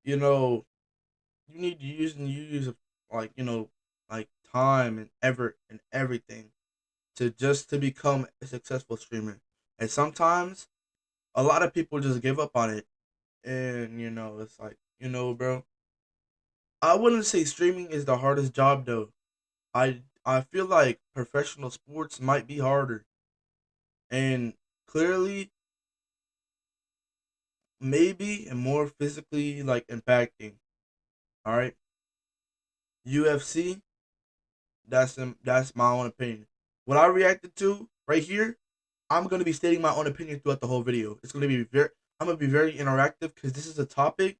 you know, you need to use like like time and effort and everything to become a successful streamer. And sometimes a lot of people just give up on it, and it's like bro. I wouldn't say streaming is the hardest job though. I feel like professional sports might be harder, and clearly maybe and more physically like impacting. All right, UFC. That's my own opinion. What I reacted to right here, I'm gonna be stating my own opinion throughout the whole video. It's gonna be very. I'm gonna be very interactive because this is a topic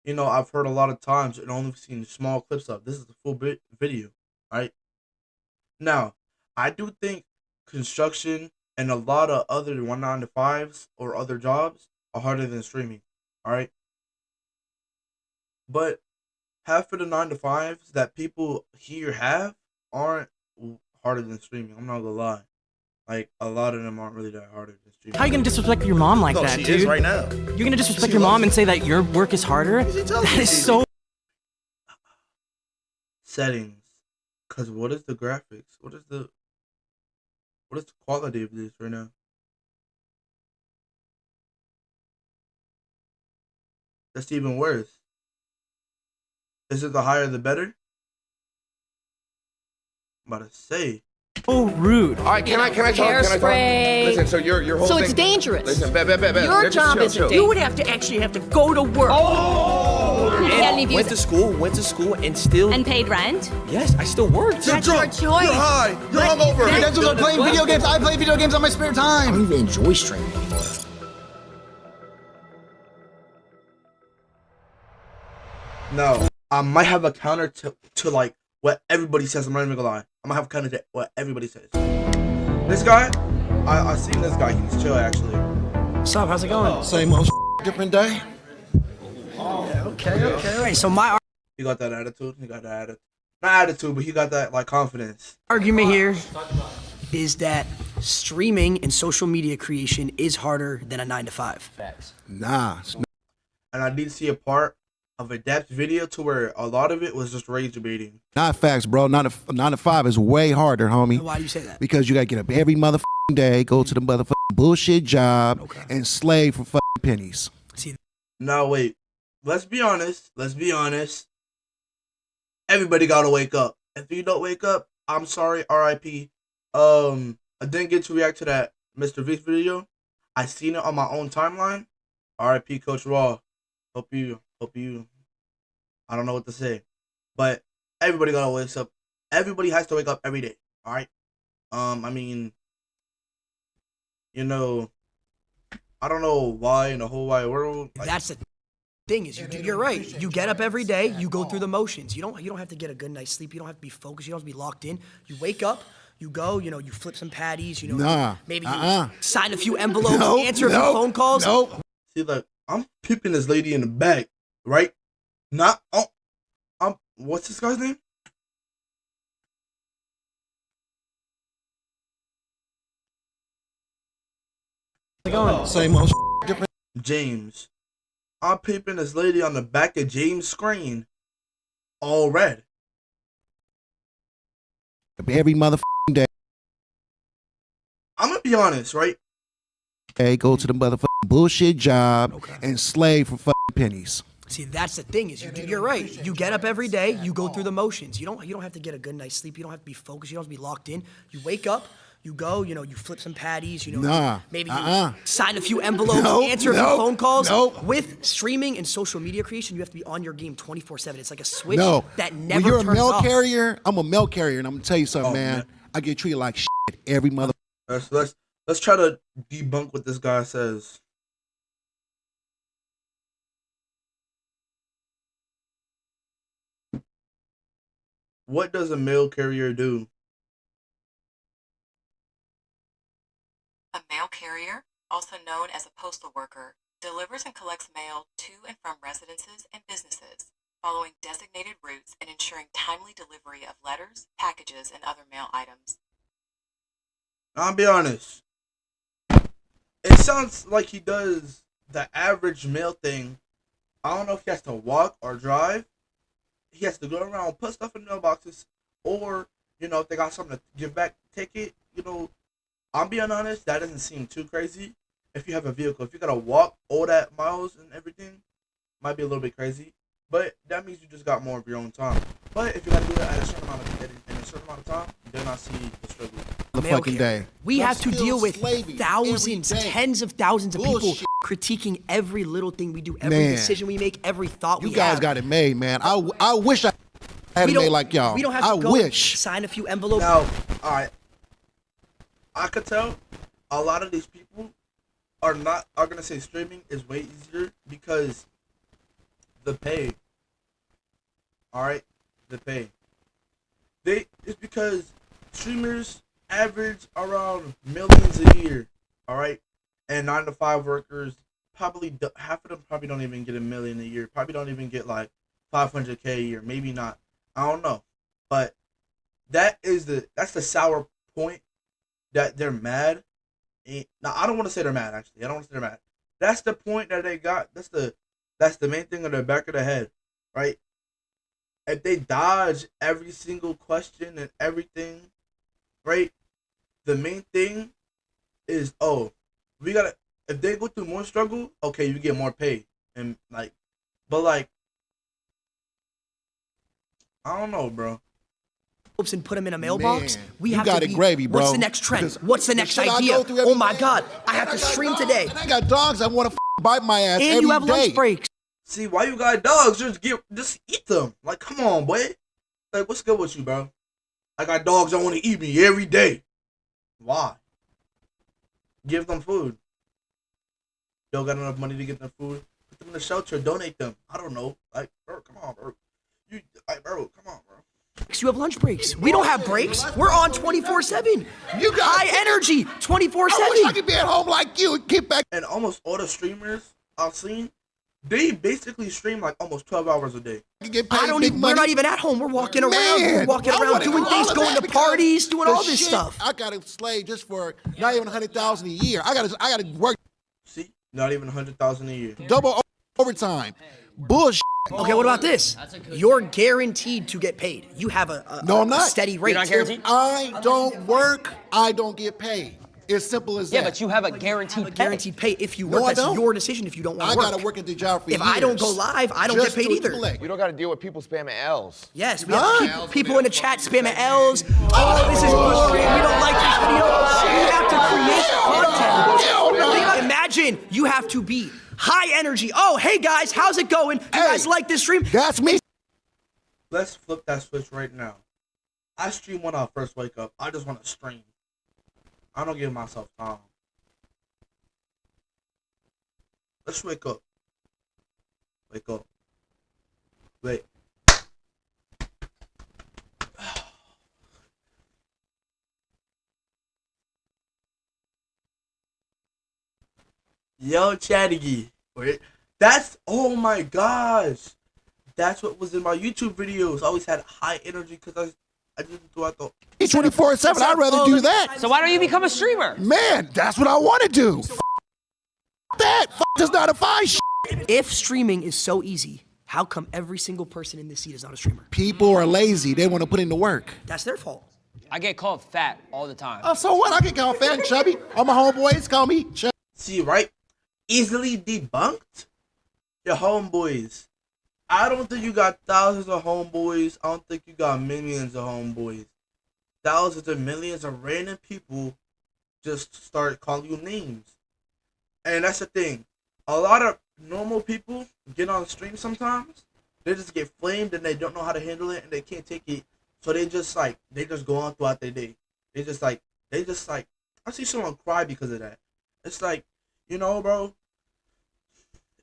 I've heard a lot of times and only seen small clips of. This is the full video, right? Now, I do think construction and a lot of other 1 9 to 5s or other jobs are harder than streaming, all right? But half of the 9 to 5s that people here have aren't harder than streaming. I'm not gonna lie. Like, a lot of them aren't really that harder than streaming. How are you gonna disrespect your mom like that, she dude? is right now. You're gonna disrespect your mom and say that your work is harder? That is so... Settings. Cause what is the graphics? What is the quality of this right now? That's even worse. Is it the higher the better? I'm about to say. Oh, rude. All right, can I talk? Can I talk? Hairspray. Listen, so your whole So thing. it's dangerous. Listen, bet. Your Let's just job chill, isn't chill. dangerous. You would actually have to go to work. And Went to school, and still. and paid rent. Yes, I still worked. That's your choice. You're high. You're hungover. That's what I'm playing video games. I play video games on my spare I time. don't even enjoy streaming anymore. No, I might have a counter to like what everybody says. I'm not even gonna lie. I might have a counter to what everybody says. This guy, I seen this guy. He's chill actually. What's up? How's it going? Same old different day. Okay. All right, so my He got that attitude. He got that attitude. Not attitude, but he got that like confidence. argument here is that streaming and social media creation is harder than a 9 to 5. Nah. And I did see a part of a depth video to where a lot of it was just rage baiting. Not facts, bro. 9 to 5 is way harder, homie. Why do you say that? Because you gotta get up every motherfucking day, go to the motherfucking bullshit job, and slave for fucking pennies. See, Now wait, let's be honest. Everybody gotta wake up. If you don't wake up, I'm sorry. R.I.P. I didn't get to react to that Mr. V video. I seen it on my own timeline. R.I.P. Coach Raw. Hope you. I don't know what to say, but everybody gotta wake up. Everybody has to wake up every day. All right. I mean, I don't know why in the whole wide world. Like, that's the thing is, you're right. You get up every day, you go through the motions. You don't have to get a good night's sleep. You don't have to be focused. You don't have to be locked in. You wake up, you go, you flip some patties, maybe you sign a few envelopes, answer a few phone calls. see, like I'm peeping this lady in the back, right? Not, what's this guy's name? How's it going? Same old different. James. I'm peeping this lady on the back of James' screen, all red. Every motherfucking day, I'm gonna be honest, right? go to the motherfucking bullshit job, and slave for fucking pennies. See, that's the thing is, you're right. You get up every day, you go through the motions. You don't have to get a good night's sleep. You don't have to be focused. You don't have to be locked in. You wake up, you go, you flip some patties, maybe you sign a few envelopes, answer a few phone calls. With streaming and social media creation, you have to be on your game 24/7. It's like a switch that never When you're a turns mail off. carrier, I'm a mail carrier, and I'm gonna tell you something, man. I get treated like shit every mother. Let's try to debunk what this guy says. What does a mail carrier do? A mail carrier, also known as a postal worker, delivers and collects mail to and from residences and businesses, following designated routes and ensuring timely delivery of letters, packages, and other mail items. I'll be honest. It sounds like he does the average mail thing. I don't know if he has to walk or drive. He has to go around, put stuff in mailboxes, or if they got something to give back, take it. I'm being honest, that doesn't seem too crazy. If you have a vehicle, if you gotta walk all that miles and everything, might be a little bit crazy. But that means you just got more of your own time. But if you gotta do that at a certain amount of time, then I see the struggle. The fucking day. We have to still deal with slaving thousands, every day. tens of thousands of people Bullshit. critiquing every little thing we do, every Man. decision we make, every thought we You guys have. got it made, man. I wish I had it made like y'all. We don't have I to go wish. sign a few envelopes. Now, alright. I could tell a lot of these people are gonna say streaming is way easier because the pay. Alright? The pay. It's because streamers average around millions a year. Alright? And 9-to-5 workers probably half of them probably don't even get $1 million a year. Probably don't even get like $500K a year. Maybe not. I don't know. But that's the sour point that they're mad. Now I don't want to say they're mad. Actually, I don't want to say they're mad. That's the point that they got. That's the main thing in the back of the head, right? If they dodge every single question and everything, right? The main thing is, if they go through more struggle, okay, you get more pay, and I don't know, bro. And put them in a mailbox. Man, We you have got to it be, gravy, bro. What's the next trend? Because What's the the next shit I idea? go through every Oh my day. God, I And have to got stream dogs, today. And I got dogs that want to bite my ass And every you have day. lunch breaks. See, why you got dogs? Just eat them. Like, come on, boy. Like, what's good with you, bro? I got dogs that want to eat me every day. Why? Give them food. Don't got enough money to get them food. Put them in the shelter. Donate them. I don't know. Like, bro, come on, bro. Come on, bro. You have lunch breaks. We don't have breaks. We're on 24/7. You got High energy, 24/7. I wish I could be at home like you and get back. And almost all the streamers I've seen, they basically stream like almost 12 hours a day. Get paid big We're money. not even at home. We're walking around. Man, We're walking I around wanna doing do things, all of going that to because parties, doing the all this shit, stuff. I gotta slave just for not even 100,000 a year. I gotta work See? Not even 100,000 a year. double overtime. Bullshit. Okay, what about this? You're guaranteed to get paid. You have a No, I'm not. steady rate. You're not guaranteed? If I don't work, I don't get paid. It's simple as Yeah, that. but you have a guaranteed pay. Guaranteed pay if you No, work. I That's don't. your decision if you don't want I to work. gotta work at the job for If years. I don't go live, I don't get just paid to either. accumulate. You don't got to deal with people spamming L's. Yes, we have people in the chat spamming L's. Oh, this is boring. We don't like this video. We have to create content. Imagine you have to be high energy. Oh, hey guys, how's it going? You guys like this stream? That's me. Let's flip that switch right now. I stream when I first wake up. I just want to stream. I don't give myself time. Let's wake up. Wake up. Wait. Yo, Chatty. Wait. Oh my gosh. That's what was in my YouTube videos. I always had high energy because I did it throughout the... It's 24/7. I'd rather do that. So why don't you become a streamer? Man, that's what I want to do. That does not defy shit. If streaming is so easy, how come every single person in this seat is not a streamer? People are lazy. They want to put in the work. That's their fault. I get called fat all the time. Oh, so what? I can call fat and chubby. All my homeboys call me chubby. See, right? Easily debunked? Your homeboys. I don't think you got thousands of homeboys. I don't think you got millions of homeboys. Thousands of millions of random people just start calling you names. And that's the thing. A lot of normal people get on stream sometimes. They just get flamed and they don't know how to handle it and they can't take it. So they just go on throughout their day. They just like, I see someone cry because of that. It's like, bro,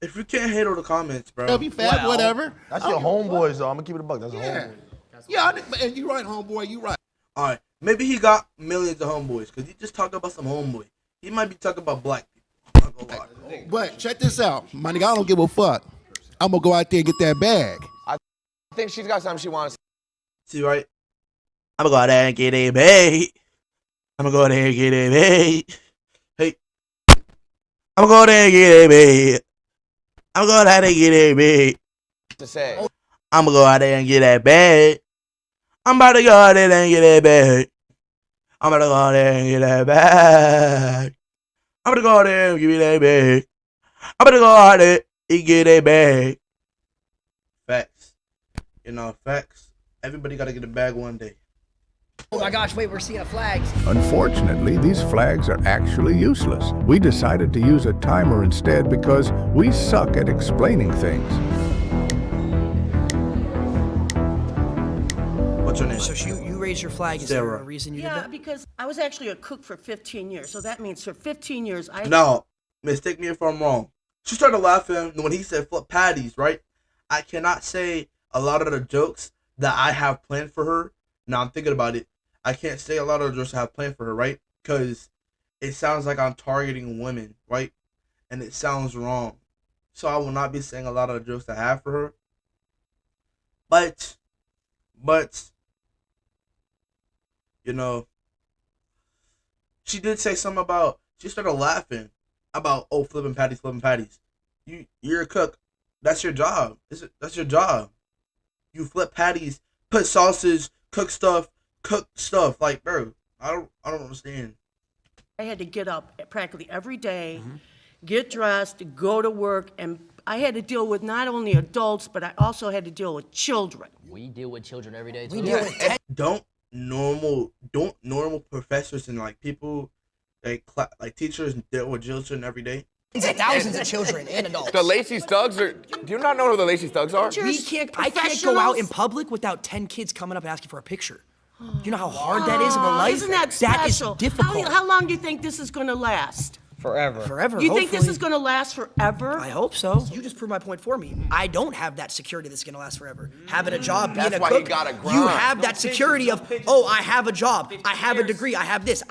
if you can't handle the comments, bro. Chubby, fat, whatever. That's your homeboys, though. I'm going to keep it a buck. That's a homeboy. Yeah, and you right, homeboy. You right. All right, maybe he got millions of homeboys because he just talked about some homeboy. He might be talking about black people. I'm not gonna lie. But check this out. My nigga, I don't give a fuck. I'm going to go out there and get that bag. I think she's got something she wants. See, right? I'm gonna go out there and get a bait. I'm gonna go out there and get a bait. Hey, I'm gonna go out there and get a bait. I'm going out there and get that bag. To say. I'm gonna go out there and get that bag. I'm about to go out there and get that bag. I'm about to go out there and get that bag. I'm gonna go out there and give me that bag. I'm gonna go out there and get that bag. Facts. You know, facts. Everybody gotta get a bag one day. Oh my gosh, wait, we're seeing a flag. Unfortunately, these flags are actually useless. We decided to use a timer instead because we suck at explaining things. What's your name? So you raised your flag. Is there Sarah. a reason you did Yeah, that? because I was actually a cook for 15 years. So that means for 15 years, I... No, mistake me if I'm wrong. She started laughing when he said flip patties, right? I cannot say a lot of the jokes that I have planned for her. Now I'm thinking about it. I can't say a lot of the jokes I have planned for her, right? Because it sounds like I'm targeting women, right? And it sounds wrong. So I will not be saying a lot of the jokes I have for her. But, you know, she did say something about, she started laughing about, oh, flipping patties. You're a cook. That's your job. That's your job. You flip patties, put sauces, cook stuff. Like, bro, I don't understand. I had to get up practically every day, get dressed, go to work, and I had to deal with not only adults, but I also had to deal with children. We deal with children every day, too. We deal with 10. Don't normal professors and like people like teachers deal with children every day? Thousands of children and adults. The Lacey Stugs are. Do you not know who the Lacey Stugs are? I can't go out in public without 10 kids coming up asking for a picture. Do you know how hard that is of a life? Isn't that That is special? difficult. How long do you think this is going to last? Forever. Forever. You think this hopefully. is going to last forever? I hope so. You just proved my point for me. I don't have that security that's gonna last forever. Having a job, being That's a why cook, you gotta you grind. have that security of, oh, I have a job, I have a degree, I have this.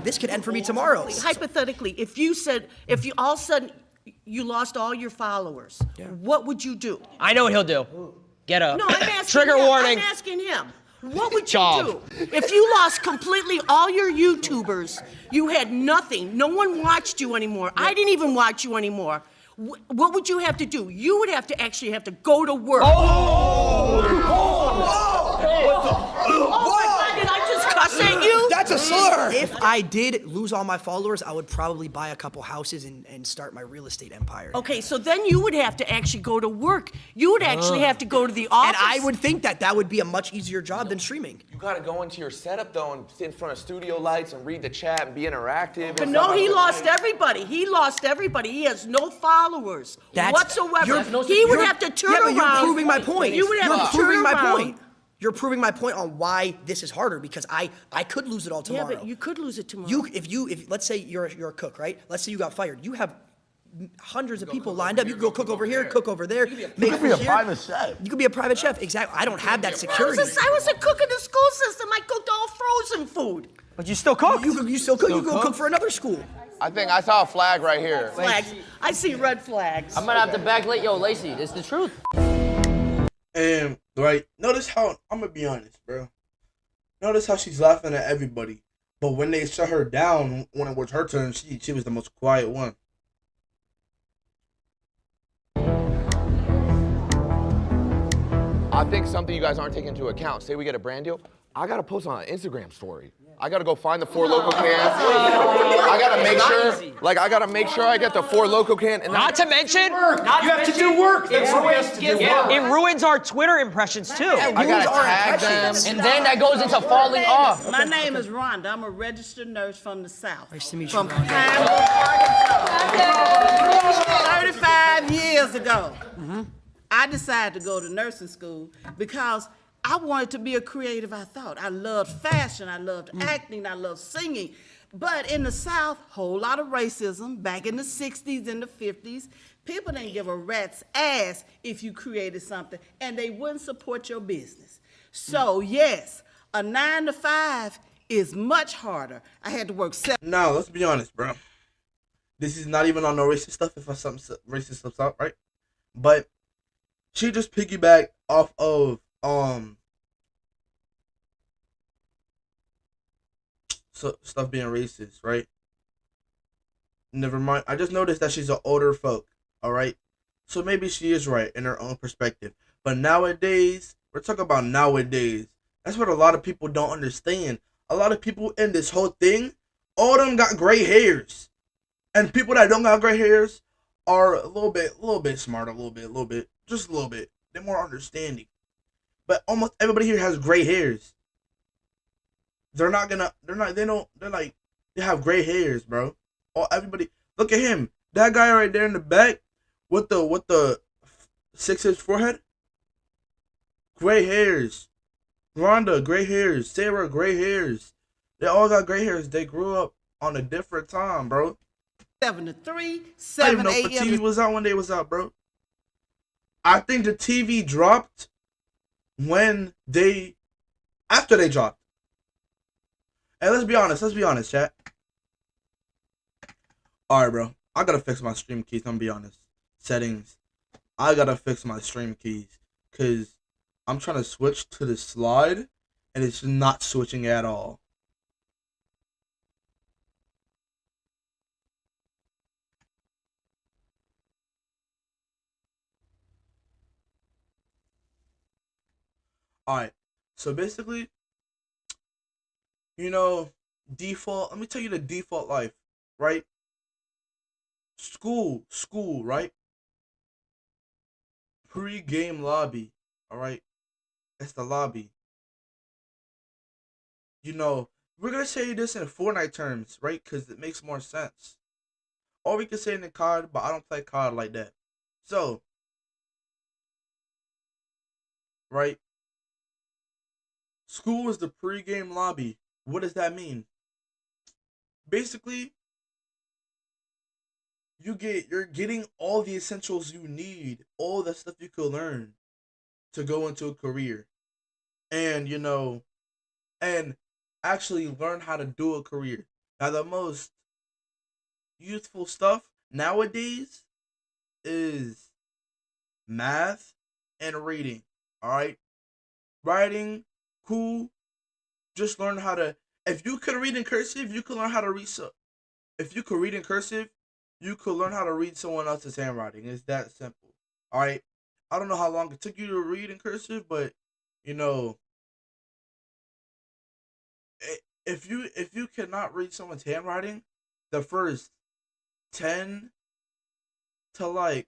This could end for me tomorrow. Hypothetically, if you all of a sudden you lost all your followers, what would you do? I know what he'll do. Get up. No, I'm asking Trigger him. warning. I'm asking him. What would you Job. do? If you lost completely all your YouTubers, you had nothing, no one watched you anymore, I didn't even watch you anymore, what would you have to do? You would have to actually have to go to work. Oh my God, did I just cuss at you? That's a slur. If I did lose all my followers, I would probably buy a couple houses and start my real estate empire. Okay, so then you would have to actually go to work. You would actually have to go to the office. And I would think that would be a much easier job than streaming. You gotta go into your setup though and sit in front of studio lights and read the chat and be interactive. But no, he lost everybody. He lost everybody. He has no followers whatsoever. He would have to turn around. You're proving my point. You would have to turn around. You're proving my point on why this is harder because I could lose it all tomorrow. Yeah, but you could lose it tomorrow. If let's say you're a cook, right? Let's say you got fired. You have hundreds of people lined up. You can go cook over here, cook over there. You could be a private chef. You could be a private chef. Exactly. I don't have that security. I was a cook in the school system. I cooked all frozen food. But you still cook. You still cook. You go cook for another school. I think I saw a flag right here. Flags. I see red flags. I'm gonna have to backlight yo, Lacey. It's the truth. And right, notice how I'm gonna be honest, bro. Notice how she's laughing at everybody, but when they shut her down, when it was her turn, she was the most quiet one. I think something you guys aren't taking into account. Say we get a brand deal, I gotta post on an Instagram story. I gotta go find the 4 Loco cans. I gotta make sure I get the 4 Loco can. And Not to mention, You have to do work. it ruins our Twitter impressions too. I gotta tag them. And then that goes into falling off. My name is Rhonda. I'm a registered nurse from the South. Nice to meet you, From Rhonda. Arkansas. 35 years ago, I decided to go to nursing school because I wanted to be a creative, I thought. I loved fashion, I loved acting, I loved singing. But in the South, whole lot of racism. Back in the 60s and the 50s, people didn't give a rat's ass if you created something, and they wouldn't support your business. So yes, a 9 to 5 is much harder. I had to work 7. Now, let's be honest, bro. This is not even on no racist stuff if I something racist slips out, right? But she just piggybacked off of stuff being racist, right? Never mind. I just noticed that she's an older folk, all right? So maybe she is right in her own perspective. But nowadays, we're talking about nowadays. That's what a lot of people don't understand. A lot of people in this whole thing, all of them got gray hairs. And people that don't got gray hairs are a little bit smarter, a little bit, just a little bit. They're more understanding. But almost everybody here has gray hairs. They're not gonna. They're not. They don't. They're like. They have gray hairs, bro. Oh, everybody. Look at him. That guy right there in the back, with the 6-inch forehead. Gray hairs. Rhonda, gray hairs. Sarah, gray hairs. They all got gray hairs. They grew up on a different time, bro. 7 to 3, I didn't 7 even know if the TV a.m. was out when they was out, bro. I think the TV dropped when they after they dropped. And let's be honest, chat. Alright, bro. I gotta fix my stream keys, I'm gonna be honest. Settings. I gotta fix my stream keys. Cause I'm trying to switch to the slide and it's not switching at all. Alright. So basically, default, let me tell you the default life, right? School, right? Pre-game lobby, alright? It's the lobby. We're gonna say this in Fortnite terms, right? Because it makes more sense. Or we can say it in COD, but I don't play COD like that. So, right? School is the pre-game lobby. What does that mean? Basically, you're getting all the essentials you need, all the stuff you could learn to go into a career. And and actually learn how to do a career. Now the most useful stuff nowadays is math and reading. Alright? Writing, cool. Just learn how to if you could read in cursive, you could learn how to read if you could read in cursive, you could learn how to read someone else's handwriting. It's that simple. Alright? I don't know how long it took you to read in cursive, but if you cannot read someone's handwriting, the first 10 to like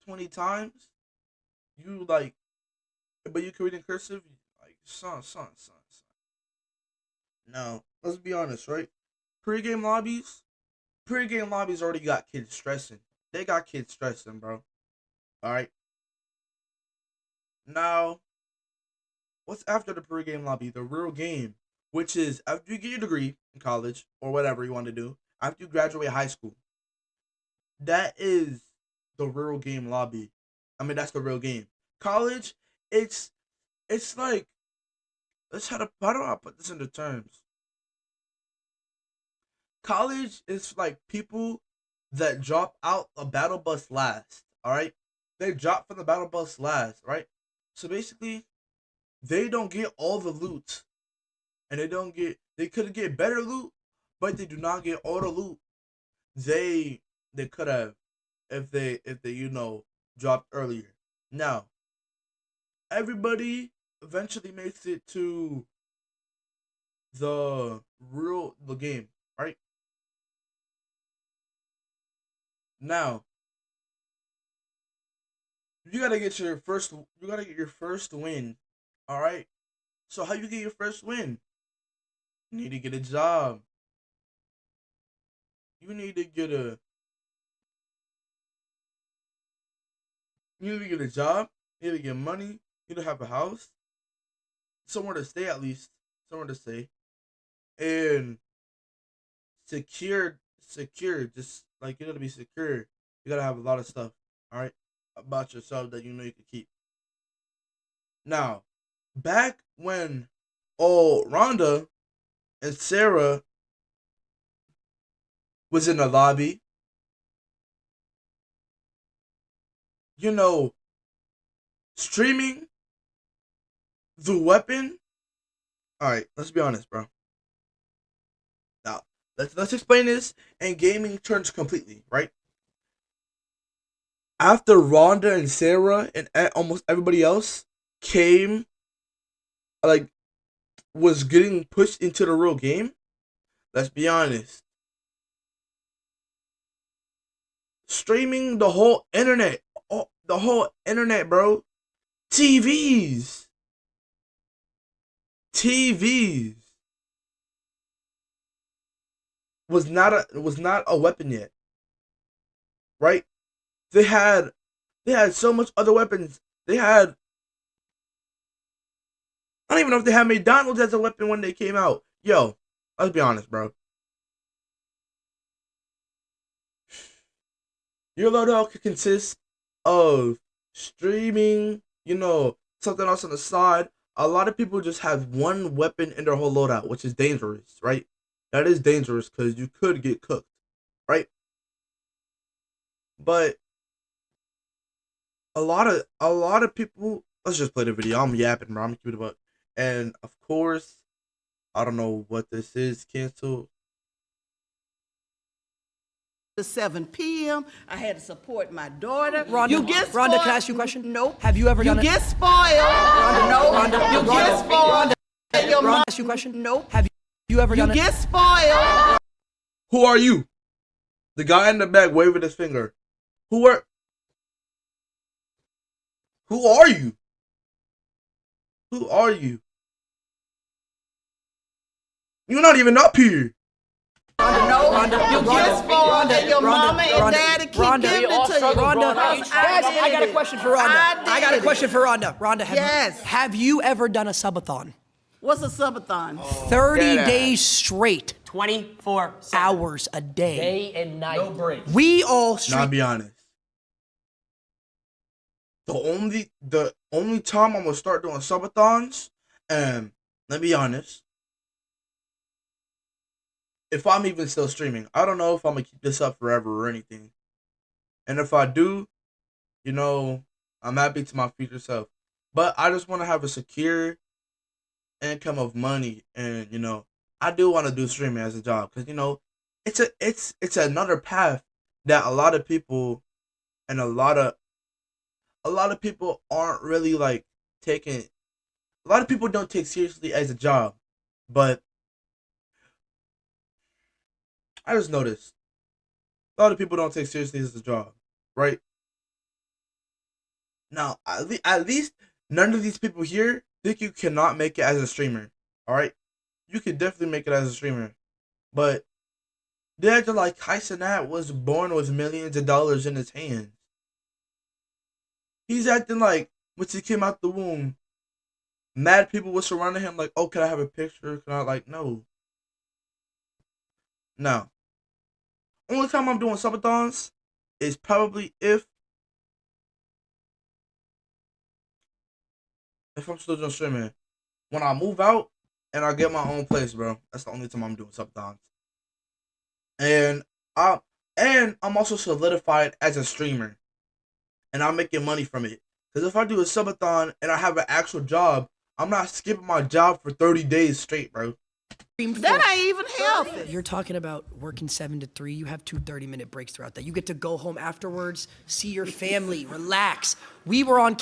20 times, but you can read in cursive, like son. No, let's be honest, right? Pre-game lobbies already got kids stressing. They got kids stressing, bro. All right. Now, what's after the pre-game lobby? The real game, which is after you get your degree in college or whatever you want to do, after you graduate high school. That is the real game lobby. I mean, that's the real game. College, it's like how do I put this into terms? College is like people that drop out a battle bus last. All right, they drop from the battle bus last, right? So basically, they don't get all the loot, and they could get better loot, but they do not get all the loot they could have if they dropped earlier. Now, everybody eventually makes it to the game, right? Now, you gotta get your first win. All right. So how you get your first win? You need to get a job. You need to get a job. You need to get money. You need to have a house, somewhere to stay at least, somewhere to stay, and secure. Just like you gotta be secure. You gotta have a lot of stuff. All right, about yourself that you know you can keep. Now, back when Rhonda and Sarah was in the lobby, streaming the weapon. All right, let's be honest, bro. Now, let's explain this in gaming terms completely, right? after Rhonda and Sarah and almost everybody else came, like, was getting pushed into the real game, let's be honest. Streaming the whole internet. The whole internet, bro. TVs was not a weapon yet. Right? They had so much other weapons. They had, I don't even know if they had McDonald's as a weapon when they came out. Yo, let's be honest, bro. Your loadout could consist of streaming, something else on the side. A lot of people just have one weapon in their whole loadout, which is dangerous, right? That is dangerous because you could get cooked, right? But a lot of people. Let's just play the video. I'm yapping, bro. I'm keeping it up. And of course, I don't know what this is. Cancel. To 7 p.m. I had to support my daughter. Rhonda, you get spoiled. Rhonda, can I ask you a question? Nope. Have you ever done You it? get spoiled. Rhonda, no. Rhonda, you get spoiled. Rhonda, ask you a question? Nope. Have you ever done it? You get spoiled. Who are you? The guy in the back waving his finger. Who are you? Who are you? You're not even up here. Rhonda, you get spoiled and your mama and daddy keep giving it to you. Rhonda, I got a question for Rhonda. I got a question for Rhonda. Rhonda, have you ever done a subathon? What's a subathon? 30 days straight. 24 hours a day. Day and night. No break. We all Now, I'll be honest. The only time I'm gonna start doing subathons, and let me be honest, if I'm even still streaming, I don't know if I'm gonna keep this up forever or anything. And if I do, I'm happy to my future self. But I just want to have a secure income of money, and I do want to do streaming as a job because it's another path that a lot of people and a lot of people aren't really like taking. A lot of people don't take seriously as a job, but I just noticed a lot of people don't take seriously as a job, right? Now, at least none of these people here think you cannot make it as a streamer, all right? You could definitely make it as a streamer, but they're acting like Kaisenat was born with millions of dollars in his hands. He's acting like once he came out the womb, mad people were surrounding him like, oh, can I have a picture? Can I, like, no. No. Only time I'm doing subathons is probably if I'm still doing streaming. When I move out and I get my own place, bro. That's the only time I'm doing subathons. And I'm also solidified as a streamer. And I'm making money from it. Because if I do a subathon and I have an actual job, I'm not skipping my job for 30 days straight, bro. That ain't even healthy. You're talking about working 7 to 3. You have 2 30-minute breaks throughout that. You get to go home afterwards, see your family, relax. We were on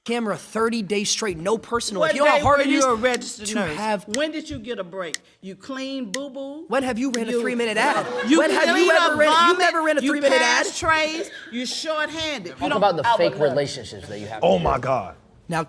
camera 30 days straight, no personal. What if you know how hard it is you're a registered to nurse? have. When did you get a break? You clean boo-boo? When have you ran a 3-minute ad? You When have you ever ran? You never ran a 3-minute ad. You pass trays. You're short-handed. Talk about the fake relationships that you have. Oh my God. Now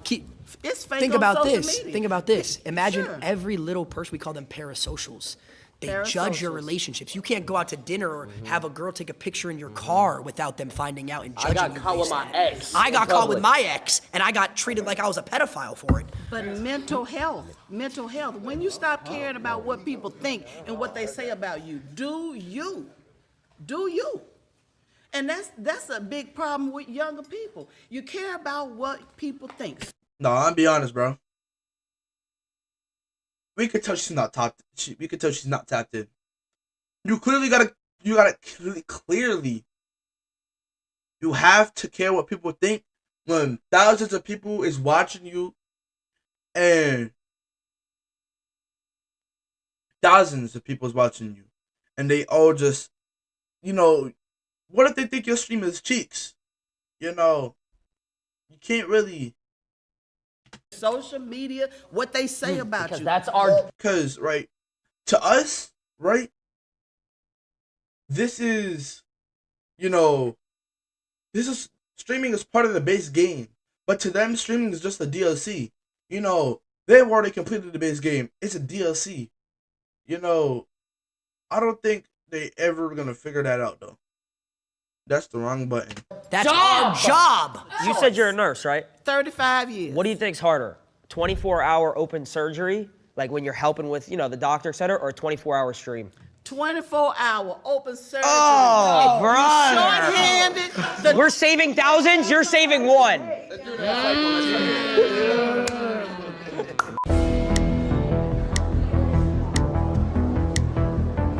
It's fake think on about social this. media. Think about this. Imagine Sure. every little person. We call them parasocials. They judge your relationships. You can't go out to dinner or have a girl take a picture in your car without them finding out and judging you. I got caught with my ex. I got caught with my ex, and I got treated like I was a pedophile for it. But mental health. When you stop caring about what people think and what they say about you, do you. And that's a big problem with younger people. You care about what people think. No, I'll be honest, bro. We could tell she's not tapped. We could tell she's not tapped in. You have to care what people think when thousands of people is watching you, and thousands of people is watching you, and they all just, what if they think your stream is cheeks? You know, you can't really. Social media, what they say about Because you. that's our. Because, right, to us, right, this is, you know, streaming is part of the base game. But to them, streaming is just a DLC. You know, they've already completed the base game. It's a DLC. You know, I don't think they ever gonna figure that out though. That's the wrong button. That's our job. You said you're a nurse, right? 35 years. What do you think's harder? 24-hour open surgery, like when you're helping with, you know, the doctor, et cetera, or a 24-hour stream? 24-hour open surgery. Oh, brother. Short-handed. We're saving thousands, you're saving one. All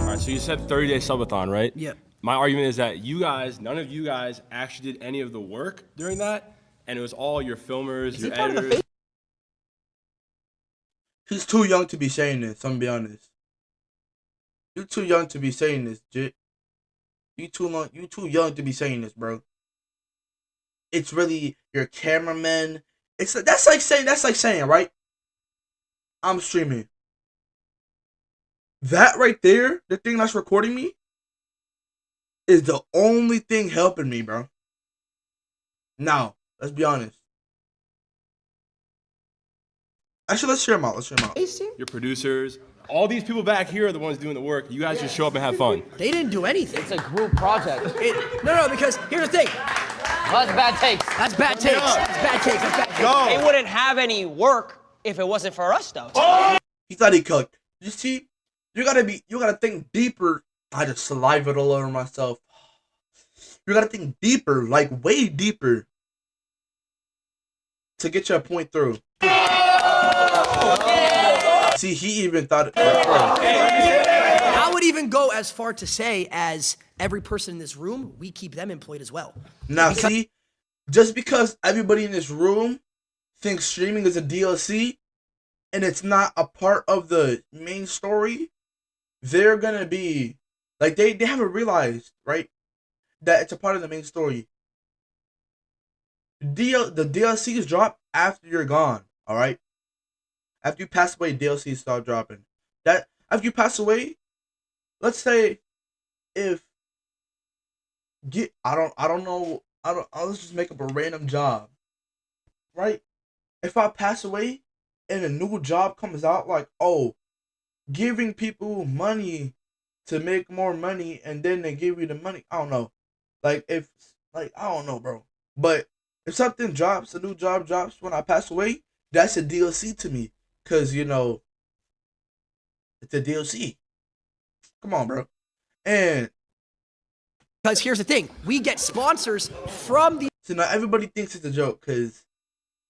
right, so you said 30-day subathon, right? Yep. My argument is that none of you guys actually did any of the work during that, and it was all your filmers, your editors. He's too young to be saying this, I'm gonna be honest. You're too young to be saying this, Jit. You too young to be saying this, bro. It's really your cameraman. That's like saying, right? I'm streaming. That right there, the thing that's recording me, is the only thing helping me, bro. Now, let's be honest. Actually, let's share them out. Your producers, all these people back here are the ones doing the work. You guys just show up and have fun. They didn't do anything. It's a group project. No, because here's the thing. Well, that's bad takes. That's bad takes. That's bad takes. That's bad takes. Go. They wouldn't have any work if it wasn't for us, though. Oh! He thought he cooked. You see, you gotta think deeper. I just salivated all over myself. You gotta think deeper, like way deeper, to get your point through. See, he even thought it. I would even go as far to say as every person in this room, we keep them employed as well. Now, see, just because everybody in this room thinks streaming is a DLC and it's not a part of the main story, they're gonna be like they haven't realized, right, that it's a part of the main story. The DLCs drop after you're gone, all right? After you pass away, DLCs start dropping. That after you pass away, let's say if let's just make up a random job, right? If I pass away and a new job comes out, like, oh, giving people money to make more money, and then they give you the money, I don't know. I don't know, bro. But if something drops, a new job drops when I pass away, that's a DLC to me. Because, you know, it's a DLC. Come on, bro. And because here's the thing, we get sponsors from the. So now everybody thinks it's a joke because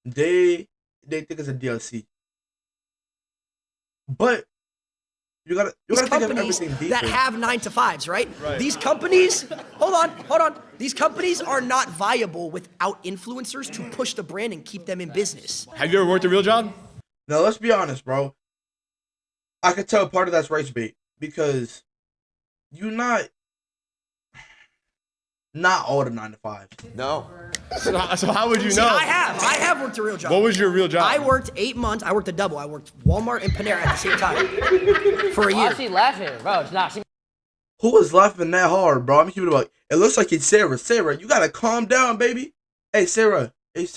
they think it's a DLC. But you gotta think of everything deeper. That have 9-to-5s, right? These companies, hold on. These companies are not viable without influencers to push the brand and keep them in business. Have you ever worked a real job? Now, let's be honest, bro. I could tell part of that's race bait because you're not all the 9-to-5s. No. So how would you know? I have worked a real job. What was your real job? I worked 8 months. I worked a double. I worked Walmart and Panera at the same time for a year. Why is she laughing, bro? It's not. Who was laughing that hard, bro? I'm keeping it like, it looks like it's Sarah. Sarah, you gotta calm down, baby. Hey, Sarah. Hey,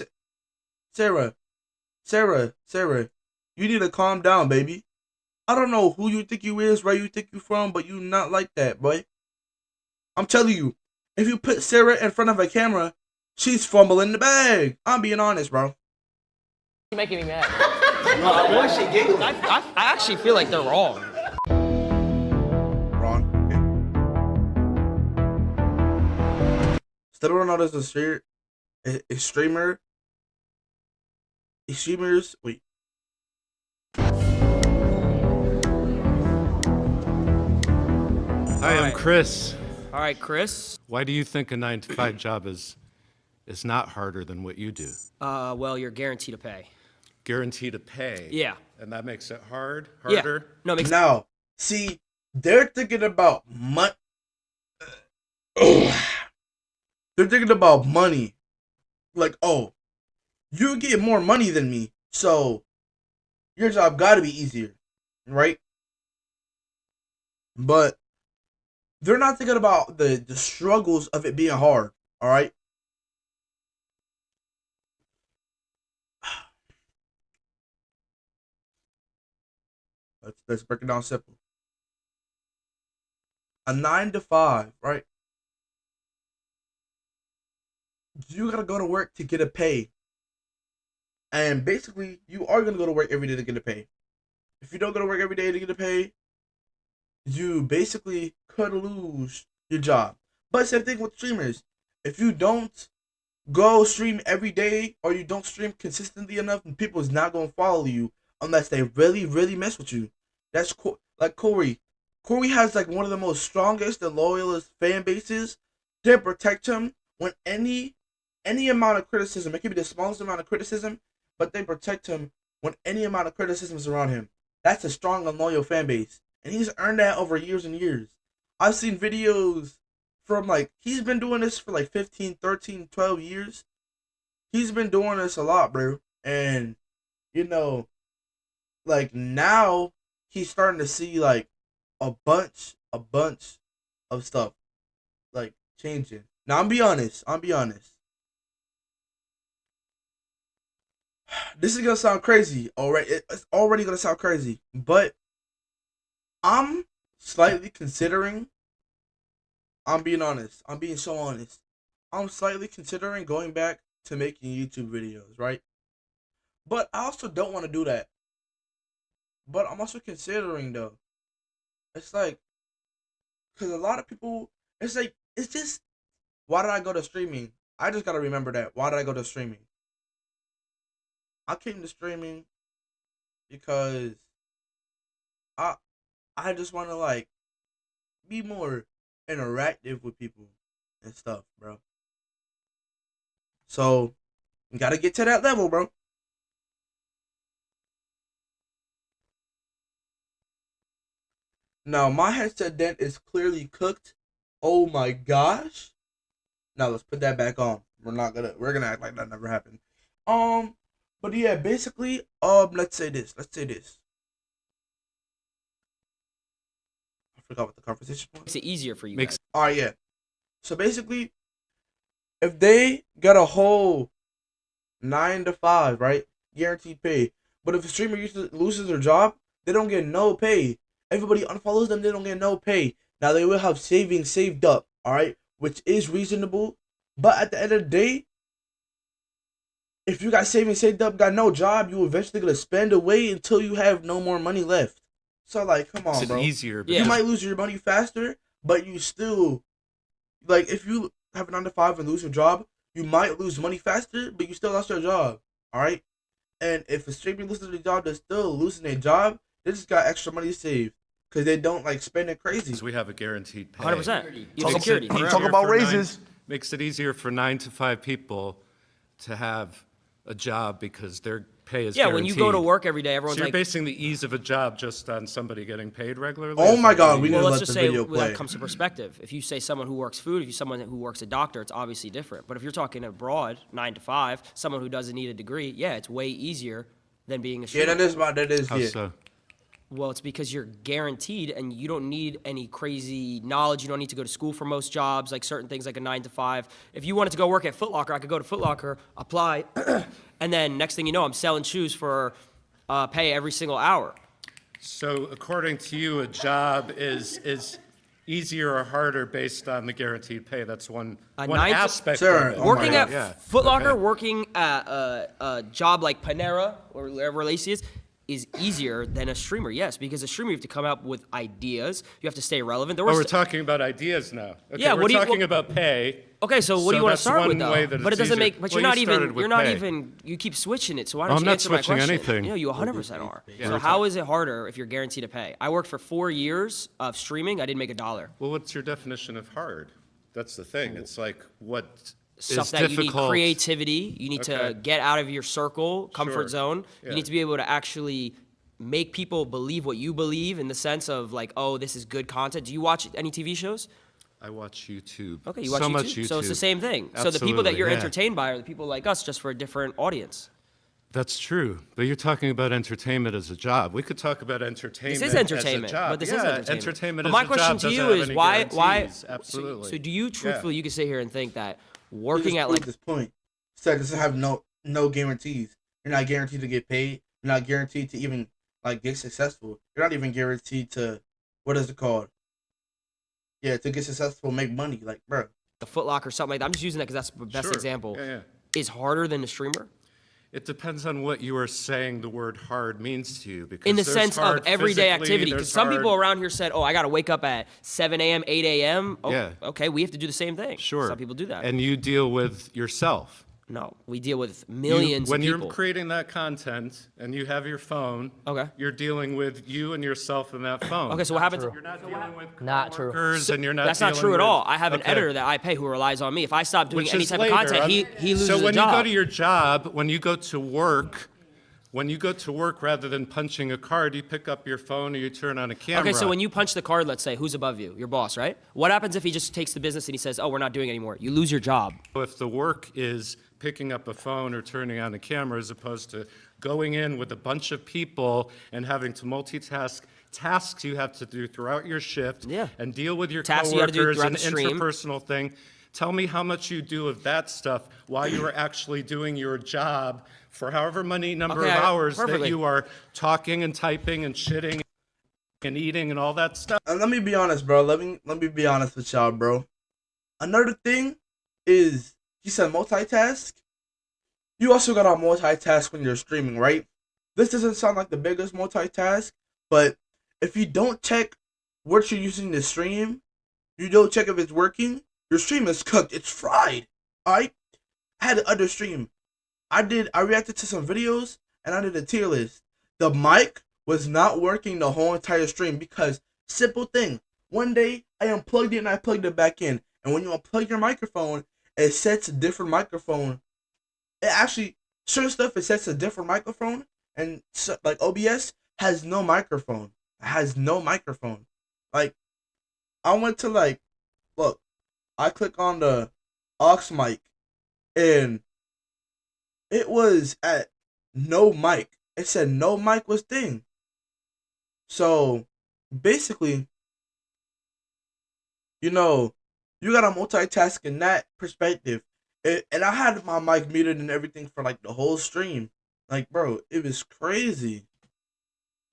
Sarah. You need to calm down, baby. I don't know who you think you is, where you think you from, but you not like that, boy. I'm telling you, if you put Sarah in front of a camera, she's fumbling the bag. I'm being honest, bro. You're making me mad. I actually feel like they're wrong. Still don't know there's a streamer. Streamers, wait. Hi, I'm Chris. All right, Chris. Why do you think a 9-to-5 job is not harder than what you do? Well, you're guaranteed to pay. Guaranteed to pay? Yeah. And that makes it harder? Yeah. No, it makes see, they're thinking about money. They're thinking about money. Like, oh, you get more money than me, so your job got to be easier, right? But they're not thinking about the struggles of it being hard, all right? Let's break it down simple. A 9 to 5, right? You gotta go to work to get a pay. And basically, you are gonna go to work every day to get a pay. If you don't go to work every day to get a pay, you basically could lose your job. But same thing with streamers. If you don't go stream every day or you don't stream consistently enough, then people is not gonna follow you unless they really, really mess with you. That's like Corey. Corey has like one of the most strongest and loyalist fan bases. They protect him when any amount of criticism, it could be the smallest amount of criticism, but they protect him when any amount of criticism is around him. That's a strong and loyal fan base. And he's earned that over years and years. I've seen videos from like, he's been doing this for like 15, 13, 12 years. He's been doing this a lot, bro. And, you know, like now he's starting to see like a bunch of stuff like changing. Now, I'm be honest. This is gonna sound crazy, alright? It's already gonna sound crazy, but I'm slightly considering. I'm being honest. I'm being so honest. I'm slightly considering going back to making YouTube videos, right? But I also don't want to do that. But I'm also considering though. It's like, because a lot of people, it's like, it's just, why did I go to streaming? I just gotta remember that. Why did I go to streaming? I came to streaming because I just want to like be more interactive with people and stuff, bro. So you gotta get to that level, bro. Now my headset dent is clearly cooked. Oh my gosh. Now let's put that back on. We're gonna act like that never happened. But yeah, basically, let's say this. I forgot what the conversation was. Makes it easier for you guys. All right, yeah. So basically, if they got a whole 9 to 5, right, guaranteed pay. But if a streamer loses their job, they don't get no pay. Everybody unfollows them, they don't get no pay. Now they will have savings saved up, all right, which is reasonable. But at the end of the day, if you got savings saved up, got no job, you eventually gonna spend away until you have no more money left. So like, come on, bro. Easier. You might lose your money faster, but you still, like, if you have a 9 to 5 and lose your job, you might lose money faster, but you still lost your job. All right. And if a streamer loses their job, they're still losing their job. They just got extra money saved because they don't like spend it crazy. Because we have a guaranteed pay. 100%. Security. Talk about raises. Makes it easier for 9 to 5 people to have a job because their pay is guaranteed. When you go to work every day, everyone's so you're like, basing the ease of a job just on somebody getting paid regularly? Oh my God, we need to let's let just the say video play. that comes to perspective. If you say someone who works food, if you someone who works a doctor, it's obviously different. But if you're talking abroad, 9 to 5, someone who doesn't need a degree, yeah, it's way easier than being a streamer. Yeah, that is. How so? Well, it's because you're guaranteed and you don't need any crazy knowledge. You don't need to go to school for most jobs, like certain things like a 9 to 5. If you wanted to go work at Foot Locker, I could go to Foot Locker, apply, and then next thing you know, I'm selling shoes for pay every single hour. So according to you, a job is easier or harder based on the guaranteed pay? That's one aspect of it. Working at Foot Locker, working at a job like Panera or wherever Lacey is easier than a streamer, yes, because a streamer you have to come up with ideas, you have to stay relevant. We're talking about ideas now. Okay, yeah, we're talking about pay. Okay, so what do you want to start with, though? But it doesn't make. But well, you're not even. You keep switching it. So why don't you answer my question? I'm not switching anything. Yeah, you 100% are. Yeah. So how is it harder if you're guaranteed to pay? I worked for 4 years of streaming. I didn't make $1. Well, what's your definition of hard? That's the thing. It's like what stuff that you need creativity. You need to get out of your circle, comfort zone. Yeah. You need to be able to actually make people believe what you believe in the sense of like, oh, this is good content. Do you watch any TV shows? I watch YouTube. Okay, you watch so YouTube. much YouTube. So it's the same thing. Absolutely, so the people that you're yeah. entertained by are the people like us, just for a different audience. That's true, but you're talking about entertainment as a job. We could talk about entertainment. This is entertainment, as a job. but this yeah, is entertainment. Entertainment But as my a question job to you doesn't have is any why? guarantees. Absolutely. So do you truthfully you can sit here and think that working He just at proved like this point. Said this have no guarantees. You're not guaranteed to get paid. You're not guaranteed to even like get successful. You're not even guaranteed to what is it called? Yeah, to get successful, make money. Like, bro, the Foot Locker or something like that. I'm just using that because that's the best example. Is harder than a streamer. It depends on what you are saying the word hard means to you. Because In the there's sense of hard everyday physically, activity. there's Because some hard- people around here said, oh, I got to wake up at 7 a.m., 8 a.m. Oh, Yeah. okay, we have to do the same thing. Sure. Some people do that. And you deal with yourself. No, we deal with millions When of people. you're creating that content and you have your phone, you're dealing with you and yourself in that phone. Okay, so what happens? You're not dealing with Not true. coworkers and you're not That's not dealing true at with- all. I have an Okay. editor that I pay who relies on me. If I stop doing Which any is type later. of content, he loses So when a job. you go to your job, when you go to work, rather than punching a card, you pick up your phone or you turn on a camera. Okay, so when you punch the card, let's say, who's above you? Your boss, right? What happens if he just takes the business and he says, oh, we're not doing it anymore? You lose your job. If the work is picking up a phone or turning on a camera as opposed to going in with a bunch of people and having to multitask tasks you have to do throughout your shift and deal with your Tasks you gotta do coworkers throughout and the stream. interpersonal thing. Tell me how much you do of that stuff while you are actually doing your job for however many number Okay, of hours perfectly. that you are talking and typing and shitting and eating and all that stuff. And let me be honest, bro. Let me be honest with y'all, bro. Another thing is, he said multitask. You also gotta multitask when you're streaming, right? This doesn't sound like the biggest multitask, but if you don't check what you're using to stream, you don't check if it's working, your stream is cooked. It's fried. Alright? I had another stream. I reacted to some videos and I did a tier list. The mic was not working the whole entire stream because simple thing. One day I unplugged it and I plugged it back in. And when you unplug your microphone, it sets a different microphone. It actually, certain stuff, it sets a different microphone. And so, like OBS has no microphone. It has no microphone. Like, I went to like, look, I click on the aux mic and it was at no mic. It said no mic was thing. So basically, you know, you gotta multitask in that perspective. And I had my mic muted and everything for like the whole stream. Like, bro, it was crazy.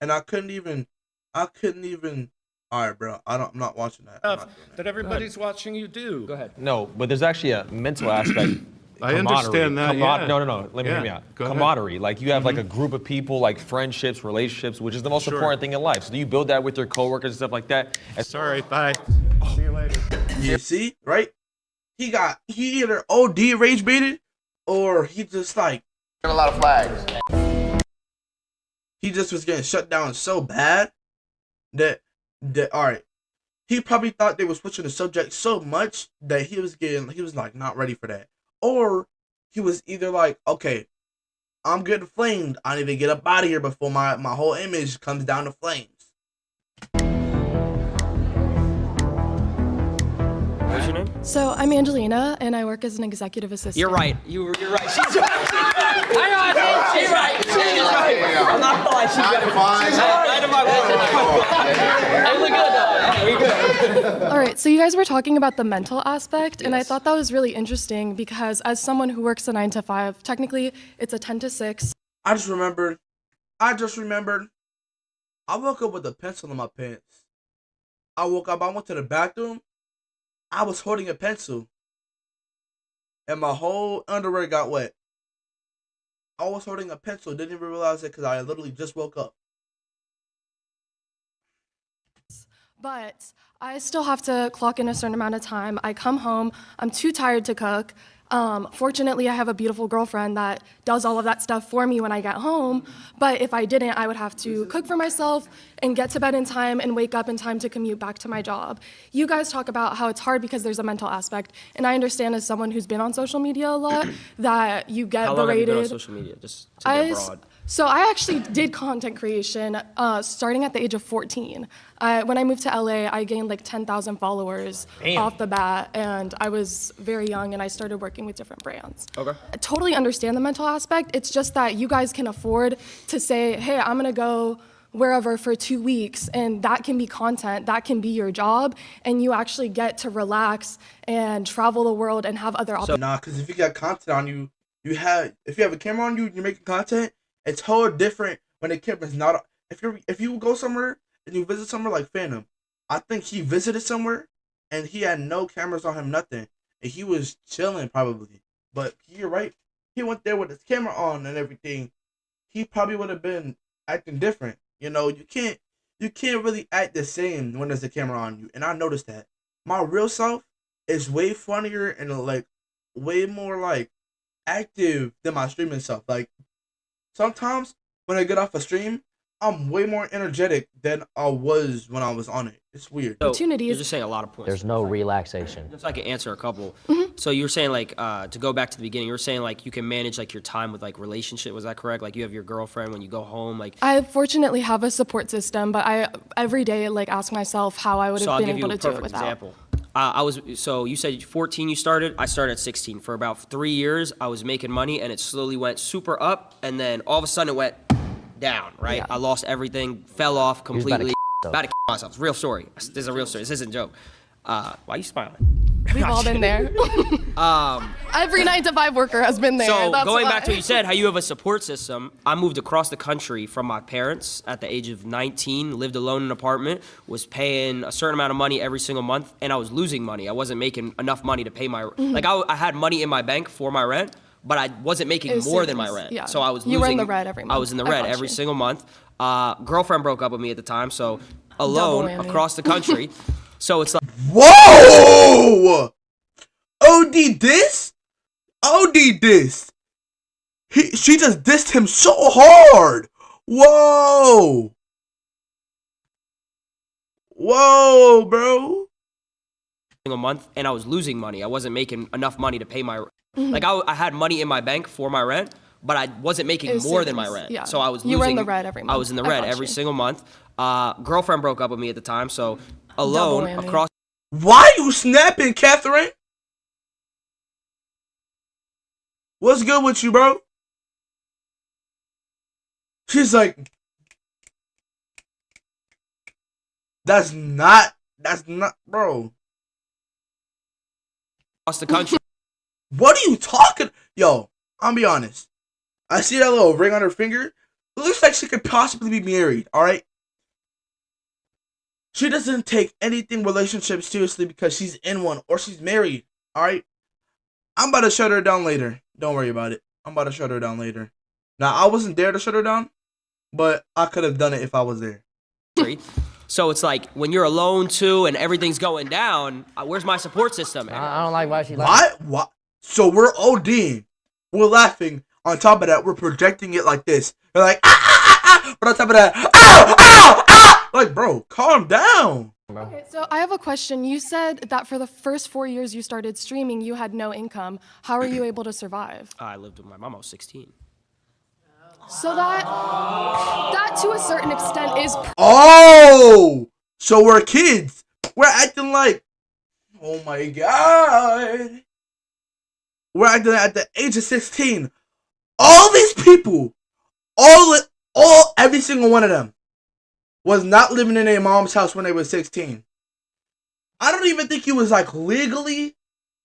And I couldn't even. All right, bro. I'm not watching that. I'm not doing That everybody's watching you do. Go ahead. No, but there's actually a mental aspect. I understand that, yeah. No. Let me hear me Yeah, out. go ahead. Camaraderie. Like you have like a group of people, like friendships, relationships, which is the most Sure. important thing in life. So do you build that with your coworkers and stuff like that? Sorry, bye. See you later. You see, right? He either OD rage baited or he just like A lot of flags. he just was getting shut down so bad that all right. He probably thought they were switching the subject so much that he was like not ready for that. Or he was either like, okay, I'm getting flamed. I need to get up out of here before my whole image comes down to flames. What's your name? So I'm Angelina, and I work as an executive assistant. You're right. You're right. She's right. I know. She's right. She's right. I'm not gonna lie. She's right. I look good though. We good. All right, so you guys were talking about the mental aspect, and I thought that was really interesting because as someone who works a 9 to 5, technically it's a 10 to 6. I just remembered. I woke up with a pencil in my pants. I woke up. I went to the bathroom. I was holding a pencil, and my whole underwear got wet. I was holding a pencil. Didn't even realize it because I literally just woke up. But I still have to clock in a certain amount of time. I come home, I'm too tired to cook. Fortunately, I have a beautiful girlfriend that does all of that stuff for me when I get home. But if I didn't, I would have to cook for myself and get to bed in time and wake up in time to commute back to my job. You guys talk about how it's hard because there's a mental aspect. And I understand as someone who's been on social media a lot that you get How long have you berated. been on social media? Just to get broad. So I actually did content creation starting at the age of 14. When I moved to LA, I gained like 10,000 followers off the bat, and I was very young, and I started working with different brands. Okay. I totally understand the mental aspect. It's just that you guys can afford to say, hey, I'm gonna go wherever for 2 weeks, and that can be content, that can be your job, and you actually get to relax and travel the world and have other opportunities. Nah, because if you got content on you, if you have a camera on you and you're making content, it's totally different when the camera's not. If you go somewhere and you visit somewhere like Phantom, I think he visited somewhere and he had no cameras on him, nothing, and he was chilling probably. But you're right, he went there with his camera on and everything. He probably would have been acting different. You know, you can't really act the same when there's a camera on you, and I noticed that. My real self is way funnier and like way more like active than my streaming self. Like sometimes when I get off a stream, I'm way more energetic than I was when I was on it. It's weird. So, you're just saying a lot of points. There's no relaxation. Just so I can answer a couple. So you were saying like to go back to the beginning, you were saying like you can manage like your time with like relationship. Was that correct? Like you have your girlfriend when you go home. Like I fortunately have a support system, but I every day like ask myself how I would have been able to do it without. Example. So you said 14 you started. I started at 16. For about 3 years, I was making money, and it slowly went super up, and then all of a sudden it went down. Right? Yeah. I lost everything, fell off completely. About to myself. Real story. This is a real story. This isn't a joke. Why are you smiling? We've all been there. Every 9-to-5 worker has been there. So That's going why. back to what you said, how you have a support system. I moved across the country from my parents at the age of 19, lived alone in an apartment, was paying a certain amount of money every single month, and I was losing money. I wasn't making enough money to pay my, like I had money in my bank for my rent, but I wasn't making more than my rent. Yeah. So I was losing. You were in the red every month. I was in the red every single month. Girlfriend broke up with me at the time, so alone across the country. So it's like, whoa! OD this? OD this. She just dissed him so hard. Whoa. Whoa, bro. a month, and I was losing money. I wasn't making enough money to pay my, like I had money in my bank for my rent, but I wasn't making more than my rent. Yeah. So I was losing. You were in the red every month. I was in the red every single month. Girlfriend broke up with me at the time, so alone across. Why you snapping, Catherine? What's good with you, bro? She's like, that's not, bro. Across the country. What are you talking? Yo, I'll be honest. I see that little ring on her finger. It looks like she could possibly be married, alright? She doesn't take anything relationship seriously because she's in one or she's married, alright? I'm about to shut her down later. Don't worry about it. I'm about to shut her down later. Now, I wasn't there to shut her down, but I could have done it if I was there. So it's like when you're alone too and everything's going down, where's my support system? I don't like why she laughing. What? So we're ODing. We're laughing. On top of that, we're projecting it like this. We're like, but on top of that, like, bro, calm down. Okay, so I have a question. You said that for the first 4 years you started streaming, you had no income. How are you able to survive? I lived with my mom. I was 16. So that to a certain extent is. Oh, so we're kids. We're acting like, oh my god. We're acting at the age of 16. All these people, every single one of them, was not living in their mom's house when they were 16. I don't even think he was like legally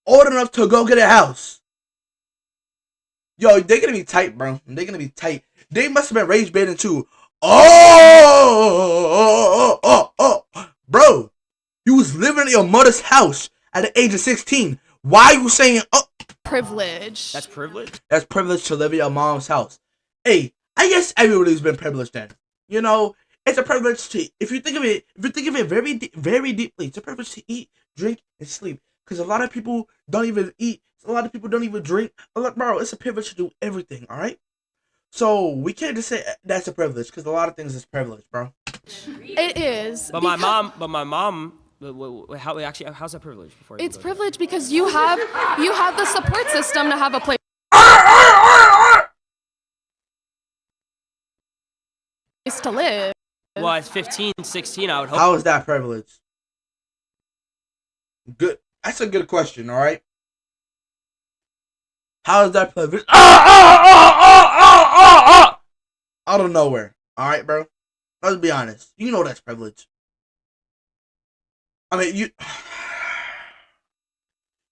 old enough to go get a house. Yo, they're gonna be tight, bro. They're gonna be tight. They must have been rage baiting too. Bro, you was living in your mother's house at the age of 16. Why are you saying privilege? That's privilege? That's privilege to live in your mom's house. Hey, I guess everybody's been privileged then. You know, it's a privilege to, if you think of it very deeply, it's a privilege to eat, drink, and sleep. Because a lot of people don't even eat. A lot of people don't even drink. Bro, it's a privilege to do everything, alright? So, we can't just say that's a privilege, because a lot of things is privilege, bro. It is. But my mom, how's that privilege? It's privilege because you have the support system to have a place. to live. Well, at 15, 16, I would hope. How is that privilege? Good. That's a good question. All right. How is that privilege? Out of nowhere. All right, bro. Let's be honest. You know that's privilege. I mean,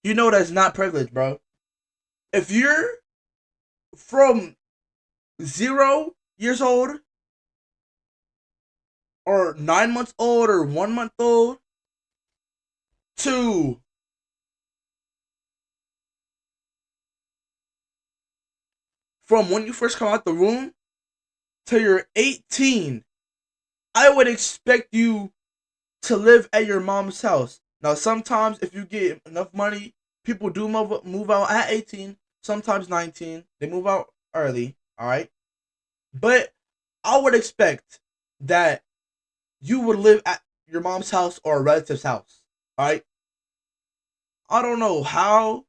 you know that's not privilege, bro. If you're from 0 years old, or 9 months old, or 1 month old, to from when you first come out the room till you're 18, I would expect you to live at your mom's house. Now, sometimes if you get enough money, people do move out at 18, sometimes 19. They move out early, all right? But I would expect that you would live at your mom's house or a relative's house, all right? I don't know how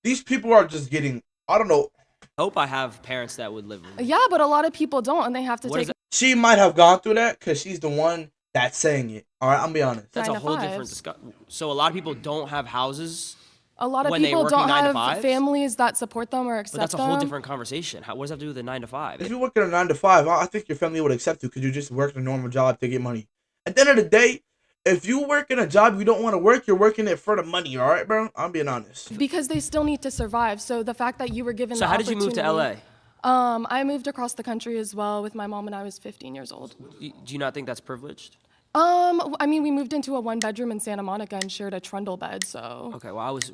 these people are just getting, I don't know. I hope I have parents that would live with me. Yeah, but a lot of people don't, and they have to What is take. She might have gone through that because she's the one that's saying it. All right, I'm be honest. That's a 9 to whole 5s. different discussion. So a lot of people don't have houses. A lot of when they people working don't 9 to have 5s? families that support them or accept But that's a them. whole different conversation. What does that have to do with a 9 to 5? If you work at a 9 to 5, I think your family would accept you because you just worked a normal job to get money. At the end of the day, if you work in a job you don't want to work, you're working it for the money. All right, bro? I'm being honest. Because they still need to survive. So the fact that you were given So the how did you move to LA? I moved across the country as well with my mom when I was 15 years old. Do you not think that's privileged? I mean, we moved into a 1-bedroom in Santa Monica and shared a trundle bed, so. Okay, well, I was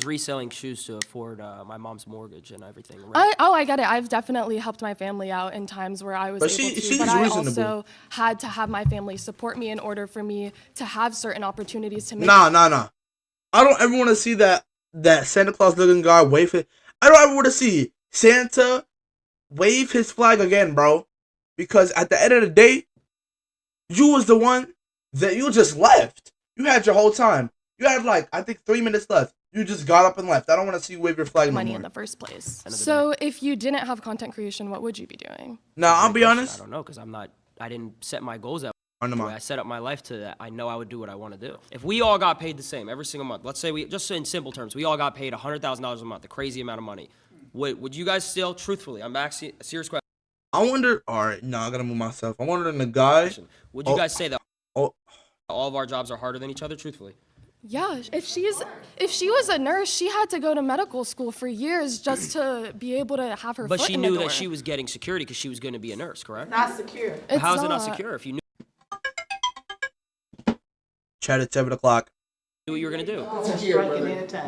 reselling shoes to afford my mom's mortgage and everything. I get it. I've definitely helped my family out in times where I was But able to, she's but I reasonable. also had to have my family support me in order for me to have certain opportunities to make. Nah. I don't ever want to see that Santa Claus looking guy wave it. I don't ever want to see Santa wave his flag again, bro. Because at the end of the day, you was the one that you just left. You had your whole time. You had I think 3 minutes left. You just got up and left. I don't want to see you wave your flag no Money more. in the first place. So if you didn't have content creation, what would you be doing? Now, I'll be honest. I don't know because I didn't set my goals that way. I set up my life to that. I know I would do what I want to do. If we all got paid the same every single month, let's say just in simple terms, we all got paid $100,000 a month, a crazy amount of money. Would you guys still, truthfully, I'm asking a serious question. I wonder. All right, no, I gotta move myself. I wonder the guy. Would you guys say that all of our jobs are harder than each other, truthfully? Yeah, if she was a nurse, she had to go to medical school for years just to be able to have her But foot she in the knew door. that she was getting security because she was going to be a nurse, correct? Not secure. How is it not secure if you knew Chat at 7 o'clock. what you were going to do?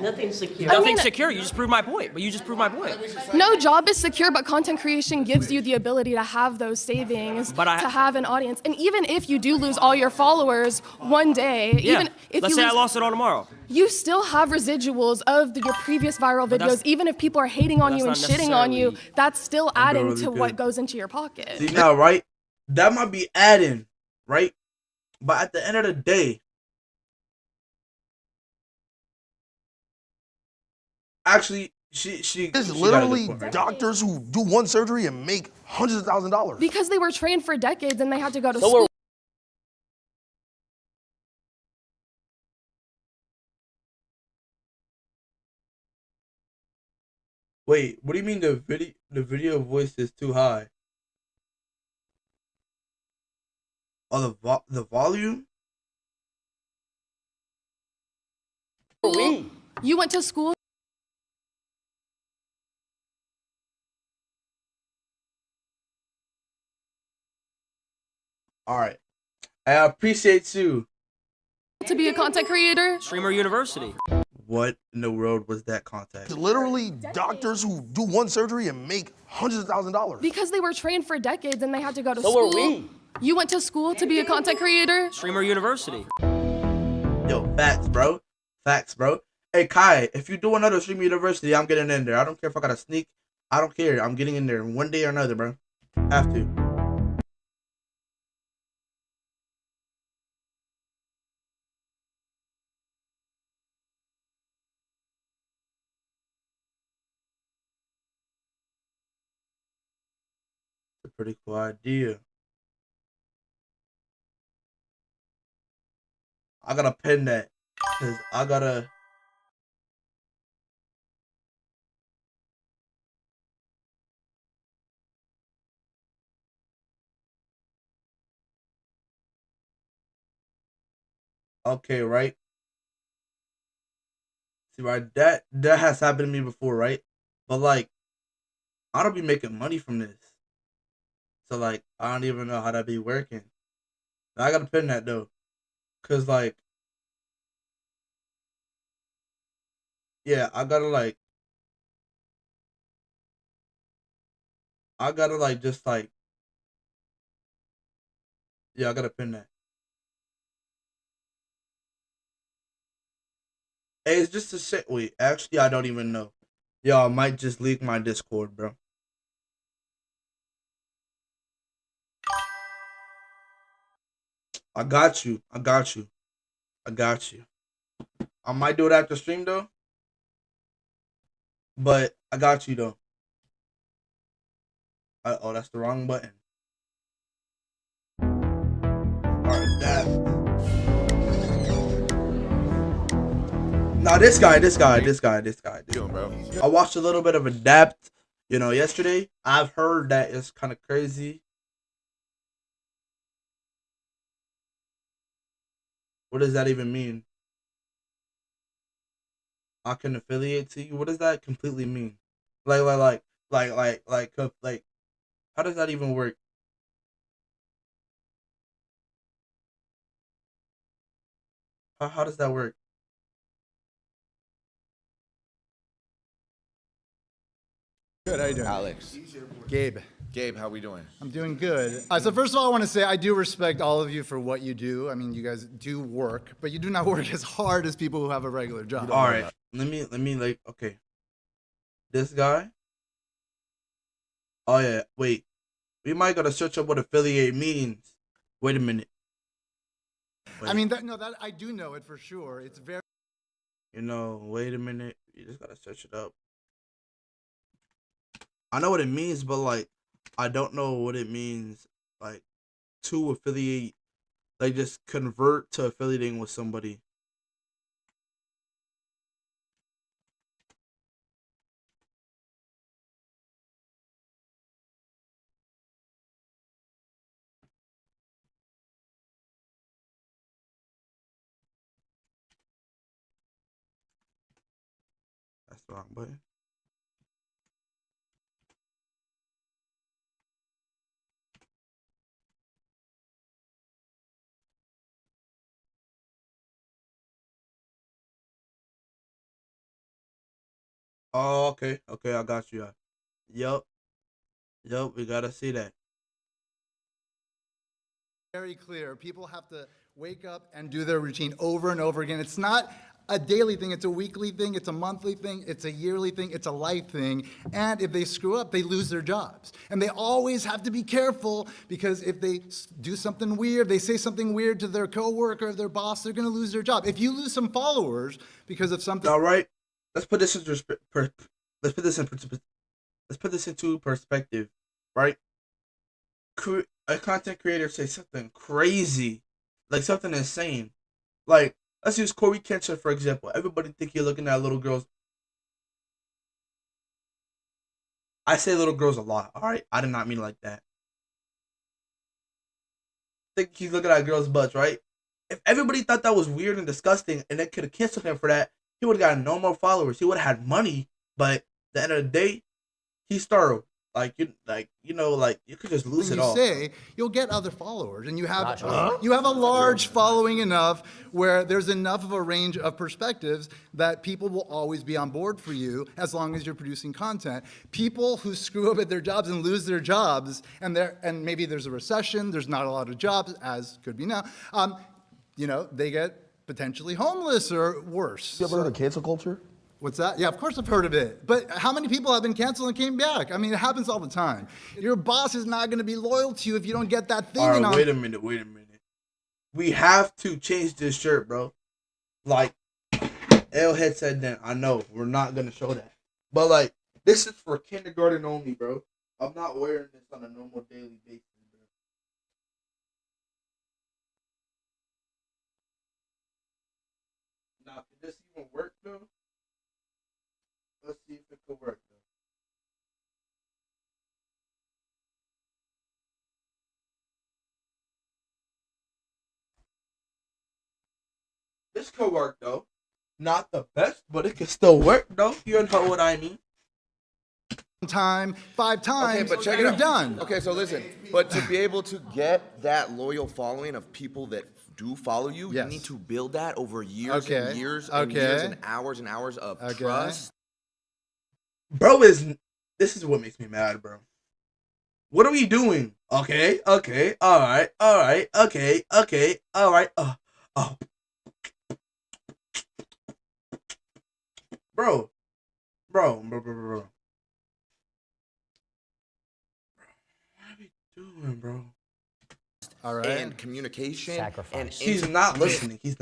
Nothing secure. Nothing's secure. You just proved my point. But you just proved my point. No job is secure, but content creation gives you the ability to have those savings, to have an audience. And even if you do lose all your followers one day, even if let's you say lose, I lost it all tomorrow. you still have residuals of your previous viral But that's- videos. Even if people are hating on that's you and not shitting on you, necessarily- that's still adding really to good. what goes into your pocket. See now, right? That might be adding, right? But at the end of the day, actually, she. There's she got a good literally point, right? doctors who do one surgery and make hundreds of thousands of dollars. Because they were trained for decades and they had to go to So school. Wait, what do you mean the video voice is too high? Oh, the volume? You went to school All right. I appreciate you. to be a content creator. Streamer University. What in the world was that contact? There's literally doctors who do one surgery and make hundreds of thousands of dollars. Because they were trained for decades and they had to go to So school. were we. You went to school to be a content creator. Streamer University. Yo, facts, bro. Facts, bro. Hey, Kai, if you do another Streamer University, I'm getting in there. I don't care if I gotta sneak. I don't care. I'm getting in there one day or another, bro. Have to. It's a pretty cool idea. I gotta pin that. Cause I gotta. Okay, right. See, right, that has happened to me before, right? But like, I don't be making money from this, so like, I don't even know how that be working. I gotta pin that though, cause like, yeah, I gotta like, just like, yeah, I gotta pin that. Hey, it's just a shit. Wait, actually, I don't even know. Yo, I might just leak my Discord, bro. I got you. I got you. I got you. I might do it after stream though, but I got you though. Oh, that's the wrong button. Alright, that. Nah, this guy. I watched a little bit of Adapt, yesterday. I've heard that it's kind of crazy. What does that even mean? I can affiliate to you. What does that completely mean? Like, how does that even work? How does that work? Good, how you doing? Alex. Gabe. Gabe, how we doing? I'm doing good. So first of all, I want to say I do respect all of you for what you do. I mean, you guys do work, but you do not work as hard as people who have a regular job. All right, let me like, okay. This guy. Oh yeah, wait. We might gotta search up what affiliate means. Wait a minute. I mean, that I do know it for sure. It's very. Wait a minute. You just gotta search it up. I know what it means, but like, I don't know what it means. Like, to affiliate, like just convert to affiliating with somebody. That's the wrong button. Oh, okay. Okay, I got you. Yup. Yup, we gotta see that. Very clear. People have to wake up and do their routine over and over again. It's not a daily thing, it's a weekly thing, it's a monthly thing, it's a yearly thing, it's a life thing. And if they screw up, they lose their jobs. And they always have to be careful because if they do something weird, they say something weird to their coworker or their boss, they're gonna lose their job. If you lose some followers because of something. All right, let's put this into perspective, right? A content creator say something crazy, like something insane, like let's use Corey Kenshin for example. Everybody think you're looking at little girls. I say little girls a lot. All right, I did not mean it like that. Think he's looking at girls' butts, right? If everybody thought that was weird and disgusting, and they could have canceled him for that, he would have gotten no more followers. He would have had money, but at the end of the day, he started you could just lose it all. When you say you'll get other followers, and you have a large following enough where there's enough of a range of perspectives that people will always be on board for you as long as you're producing content. People who screw up at their jobs and lose their jobs, and maybe there's a recession, there's not a lot of jobs, as could be now. They get potentially homeless or worse. You ever heard of cancel culture? What's that? Yeah, of course I've heard of it. But how many people have been canceled and came back? I mean, it happens all the time. Your boss is not going to be loyal to you if you don't get that thing. All right, wait a minute. We have to change this shirt, bro. Like, L-Head said then. I know, we're not going to show that. But, like, this is for kindergarten only, bro. I'm not wearing this on a normal daily basis. can work though. Let's see if it can work though. This could work though. Not the best, but it can still work though. You know what I mean? Time 5 times, Okay, but check it you're out. done. Okay, so listen, but to be able to get that loyal following of people that do follow you, Yes. you need to build that over years Okay, and years and years okay. and hours of Okay. trust. Bro this is what makes me mad, bro. What are we doing? Okay, alright, okay, alright, oh. Bro. What are we doing, bro? All right. And communication. Sacrifice. And He's not listening. He's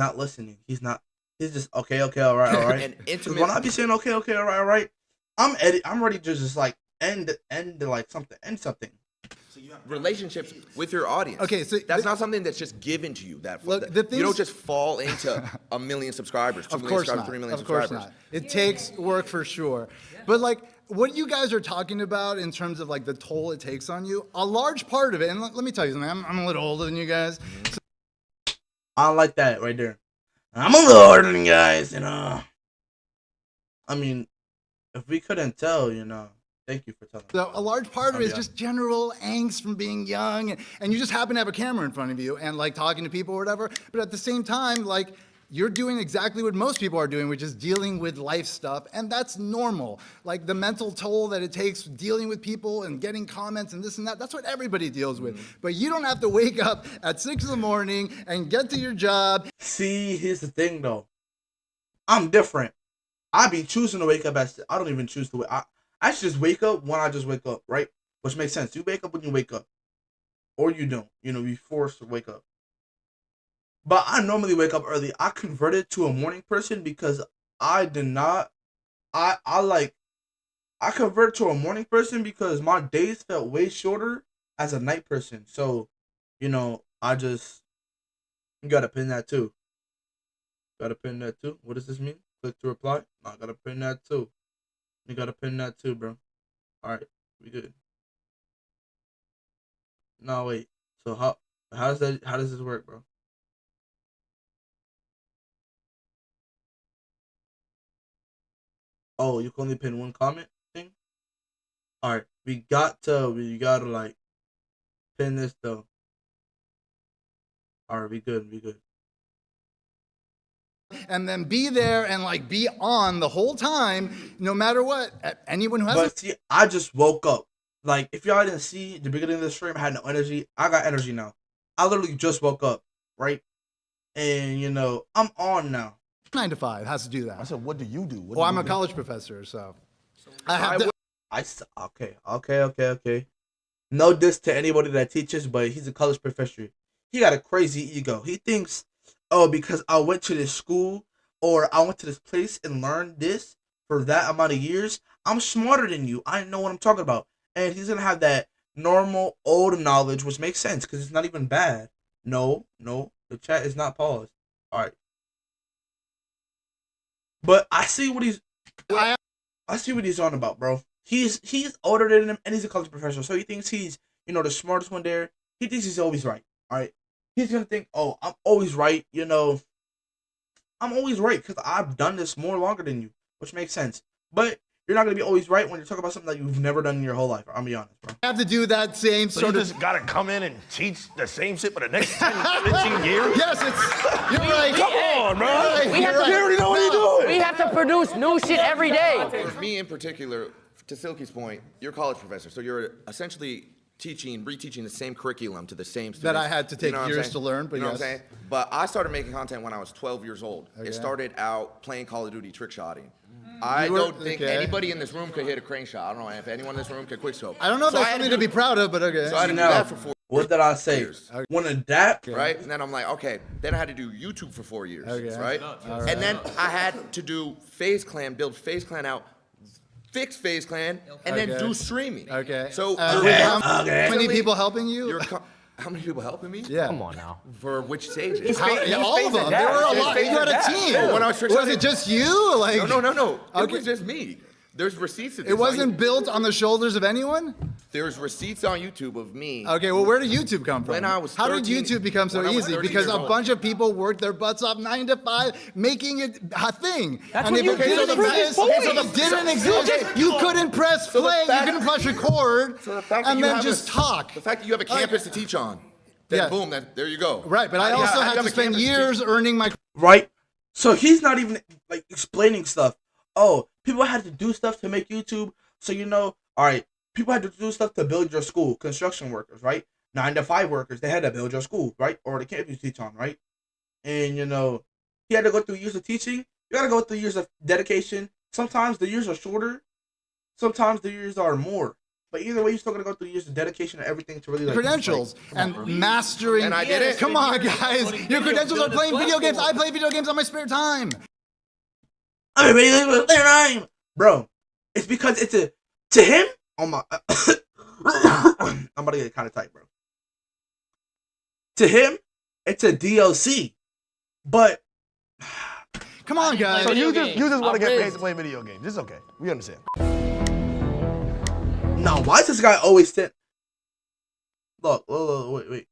just okay, alright. And 'Cause intimate. when I be saying okay, alright, I'm ready to just like end like something, end something. Relationships with your audience. Okay, so that's not something that's just given to you. Look, the you don't things- just fall into 1 million subscribers, 2 Of million course subscribers, not. 3 million Of course subscribers. not. It takes work for sure. But like what you guys are talking about in terms of like the toll it takes on you, a large part of it, and let me tell you something, I'm a little older than you guys. I don't like that right there. I'm a little older than you guys, you know. I mean, if we couldn't tell, you know, thank you for telling me. So a large part of it is Yeah. just general angst from being young, and you just happen to have a camera in front of you and like talking to people or whatever. But at the same time, like you're doing exactly what most people are doing, which is dealing with life stuff, and that's normal. Like the mental toll that it takes dealing with people and getting comments and this and that, that's what everybody deals with. But you don't have to wake up at 6 in the morning and get to your job. See, here's the thing though. I'm different. I be choosing to wake up I don't even choose to wake. I should just wake up when I just wake up, right? Which makes sense. You wake up when you wake up, or you don't. You know, you're forced to wake up. But I normally wake up early. I converted to a morning person because I did not. I converted to a morning person because my days felt way shorter as a night person. So, you know, you gotta pin that too. Gotta pin that too. What does this mean? Click to reply. No, I gotta pin that too. You gotta pin that too, bro. Alright, we good. No, wait. So how does this work, bro? Oh, you can only pin one comment thing? Alright, we gotta like pin this though. Alright, we good. And then be there and like be on the whole time, no matter what. Anyone who has But see, I just woke up. Like, if y'all didn't see the beginning of the stream, I had no energy. I got energy now. I literally just woke up, right? And, you know, I'm on now. 9 to 5 has to do that. I said, what do you do? What Well, do I'm you a do? college professor, so I have to. Okay. No diss to anybody that teaches, but he's a college professor. He got a crazy ego. He thinks, oh, because I went to this school or I went to this place and learned this for that amount of years, I'm smarter than you. I know what I'm talking about. And he's going to have that normal old knowledge, which makes sense because it's not even bad. No, the chat is not paused. All right. But I see what he's on about, bro. He's older than him and he's a college professor. So he thinks he's, you know, the smartest one there. He thinks he's always right. All right. He's going to think, oh, I'm always right. You know, I'm always right because I've done this more longer than you, which makes sense. But you're not going to be always right when you're talking about something that you've never done in your whole life. I'll be honest, bro. I have to do that same So sort you of. just gotta come in and teach the same shit for the next 10, 15 years? Yes, you're right. Come on, bro. We have to, You already know what you're doing. We have to produce new shit every day. For me in particular, to Silky's point, you're a college professor, so you're essentially reteaching the same curriculum to the same students. That I had to take what I'm years saying? to learn, but you know yes. what I'm saying? But I started making content when I was 12 years old. Okay. It started out playing Call of Duty trick shotting. You I were- don't think okay. anybody in this room could hit a crane shot. I don't know if anyone in this room could quickscope. I don't know if So that's had something to be proud of, but okay. So I had to do Now, that for 4 what did I say? years. When adapt, Right? And then I'm like, okay. Then I had to do YouTube for 4 years. Okay. Right? All right. And then I had to do FaZe Clan, build FaZe Clan out, fix FaZe Clan, and then Okay. do streaming. Okay. So How many people helping you? How many people helping me? Yeah. Come on now. For which stages? All of them. There were a lot. You had a team. When I was it just you? Like No. It was just me. There's receipts of this. It wasn't built on the shoulders of anyone? There's receipts on YouTube of me. Okay, well, where did YouTube come from? When I was How did 13 YouTube become so when I was easy? 13 Because years a old. bunch of people worked their butts off 9 to 5, making it a thing. That's and what if you it did didn't in the exist, previous if points. it didn't exist, you couldn't press play, you couldn't press record, So the fact that and you then have just talk. The fact that you have a campus to teach on. Then Yeah. boom, there you go. Right, but I How do you also had have to a spend campus to years teach? earning my... Right? So he's not even like explaining stuff. Oh, people had to do stuff to make YouTube. So all right, people had to do stuff to build your school. Construction workers, right? 9 to 5 workers, they had to build your school, right? Or the campus you teach on, right? And he had to go through years of teaching. You gotta go through years of dedication. Sometimes the years are shorter. Sometimes the years are more. But either way, you're still gonna go through years of dedication and everything to really credentials and mastering. And I did it. Come on, guys. Your credentials are playing video games. I play video games on my spare time. I mean, bro, it's because it's to him. Oh my, I'm about to get kind of tight, bro. To him, it's a DLC, but come on, guys. So you just want to get paid to play video games. It's okay. We understand. No, why is this guy always stand? Look, wait.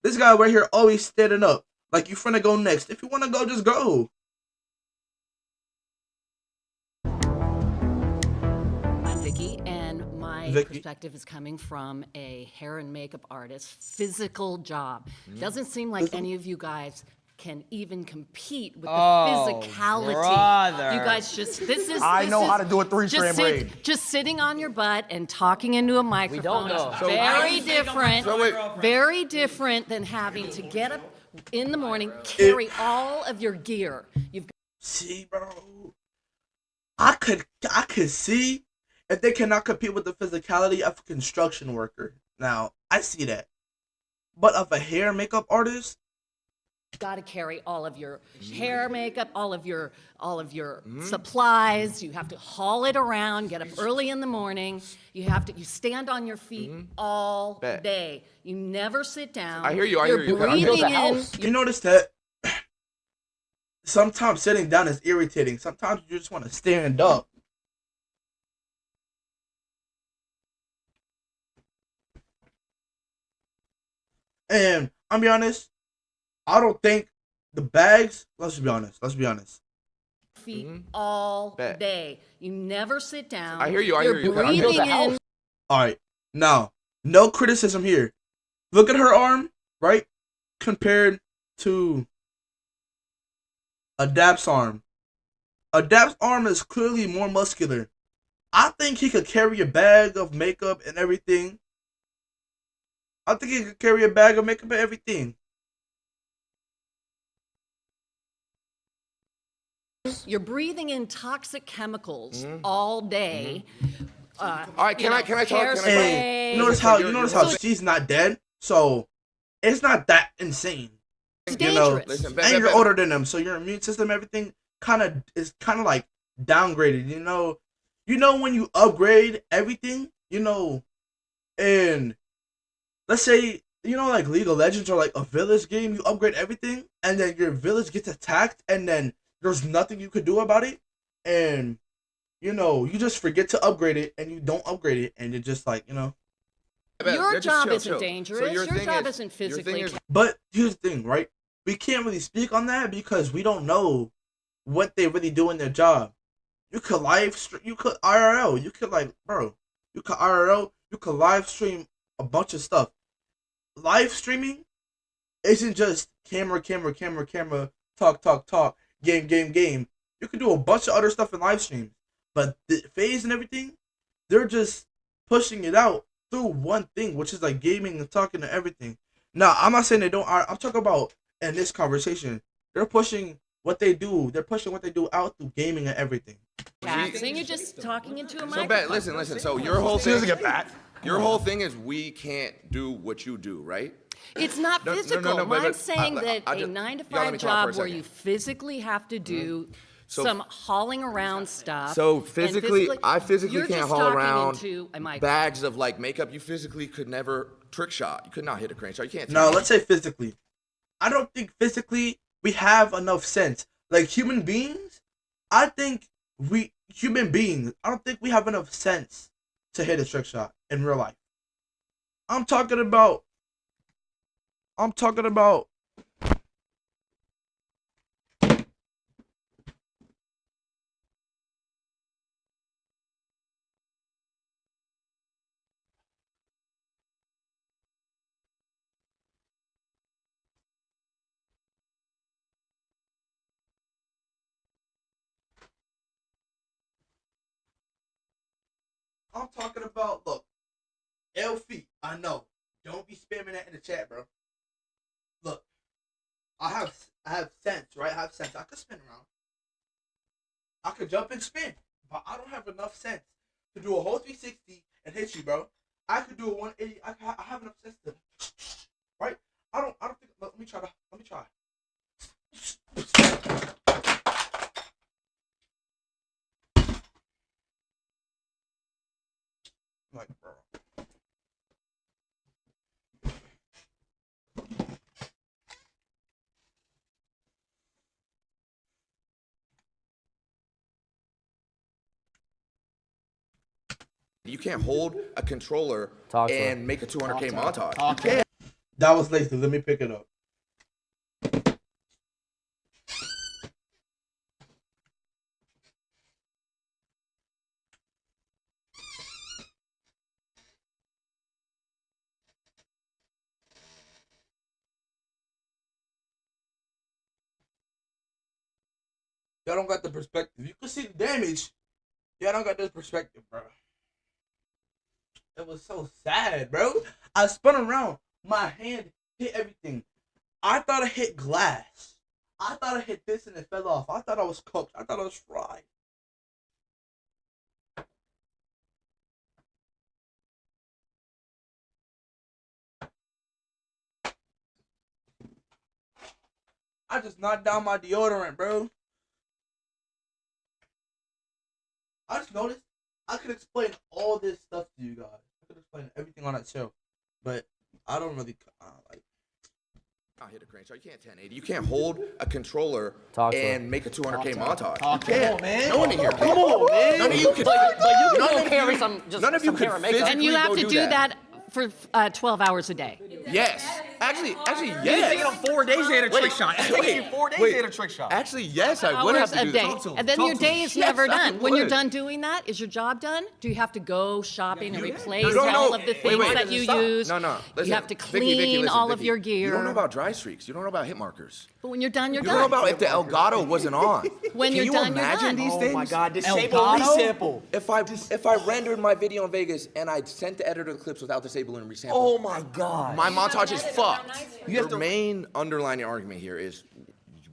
This guy right here always standing up. Like you finna go next. If you wanna go, just go. I'm Vicky, and my perspective is coming from a hair and makeup artist, physical job. Doesn't seem like any of you guys can even compete with the physicality. Brother. You guys I know how to do a 3-strand braid. Just sitting on your butt and talking into a microphone. know. Is So very different. So wait. Very different than having to get up in the morning, carry all of your gear. You've See, bro, I could see if they cannot compete with the physicality of a construction worker. Now, I see that. But of a hair and makeup artist, got to carry all of your hair, makeup, all of your supplies. You have to haul it around. Get up early in the morning. You stand on your feet all day. You never sit down. I hear you. You're breathing in. you notice that sometimes sitting down is irritating. Sometimes you just want to stand up. And I'll be honest, I don't think the bags, let's be honest. Feet all day. You never sit down. I hear you. You're breathing in. All right, now, no criticism here. Look at her arm, right? Compared to Adapt's arm. Adapt's arm is clearly more muscular. I think he could carry a bag of makeup and everything. You're breathing in toxic chemicals all day. All right, can I talk? Hey, you notice how she's not dead, so it's not that insane. It's You know, dangerous. Listen, and you're older than them, so your immune system, everything is kind of like downgraded. You know when you upgrade everything, and let's say like League of Legends or like a village game, you upgrade everything, and then your village gets attacked, and then there's nothing you could do about it, and you just forget to upgrade it, and you don't upgrade it, and you're just like Your job isn't dangerous. Your job isn't physically. But here's the thing, right? We can't really speak on that because we don't know what they really do in their job. You could you could IRL, you could you could IRL, you could live stream a bunch of stuff. Live streaming isn't just camera, talk, game. You can do a bunch of other stuff in live streams. But the FaZe and everything, they're just pushing it out through one thing, which is like gaming and talking and everything. Now, I'm not saying they don't. I'm talking about in this conversation, they're pushing what they do. They're pushing what they do out through gaming and everything. You're just talking into a So, microphone. Bet, listen. So your whole thing is we can't do what you do, right? It's not physical. but I'm saying that I a just- 9 to y'all let 5 me talk for job a where second. you physically have to do some hauling around stuff. So and physically, I physically you're can't just haul talking around into a mic. bags of like makeup. You physically could never trick shot. You could not hit a crane shot. You can't. No, let's say physically. I don't think physically we have enough sense. Like human beings, I don't think we have enough sense to hit a trick shot in real life. I'm talking about. Look, LF, I know. Don't be spamming that in the chat, bro. Look, I have sense, right? I have sense. I could spin around. I could jump and spin, but I don't have enough sense to do a whole 360 and hit you, bro. I could do a 180. I have enough sense to, right? I don't think. Let me try. Like, bro. You can't hold a controller and make a 200K montage. You can't. That was lazy. Let me pick it up. Y'all don't got the perspective. You can see the damage. Y'all don't got this perspective, bro. It was so sad, bro. I spun around. My hand hit everything. I thought I hit glass. I thought I hit this and it fell off. I thought I was cooked. I thought I was fried. I just knocked down my deodorant, bro. I just noticed I could explain all this stuff to you guys. I could explain everything on that show, but I don't really like. I'll hit a crane shot. You can't 1080. You can't hold a controller and make a 200K montage. Come on, man. No one in here can. Come on, man. None of you can. None of you can physically And you have to go do that for 12 hours a day. Yes. Actually, You're yes. thinking of 4 days to hit a trick shot. It's taking you 4 days to hit a trick shot. Actually, yes, I would have Hours to a do day. that. And then your day is never done. When you're would. done doing that, is your job done? Do you have to go shopping and replace You don't all know- of the wait, things wait. that you Stop. use? No. Listen, You have to Vicky, clean listen, all of Vicky. your gear. You don't know about dry streaks. You don't know about hit markers. But when you're done, you're You done. don't know about if the Elgato wasn't on. When Can you're you done, you're imagine done. these Oh things? my God, disable resample. If I rendered my video in Vegas and I sent the editor the clips without disabling and resampling, Oh my God. my montage is fucked. Your main underlying argument here is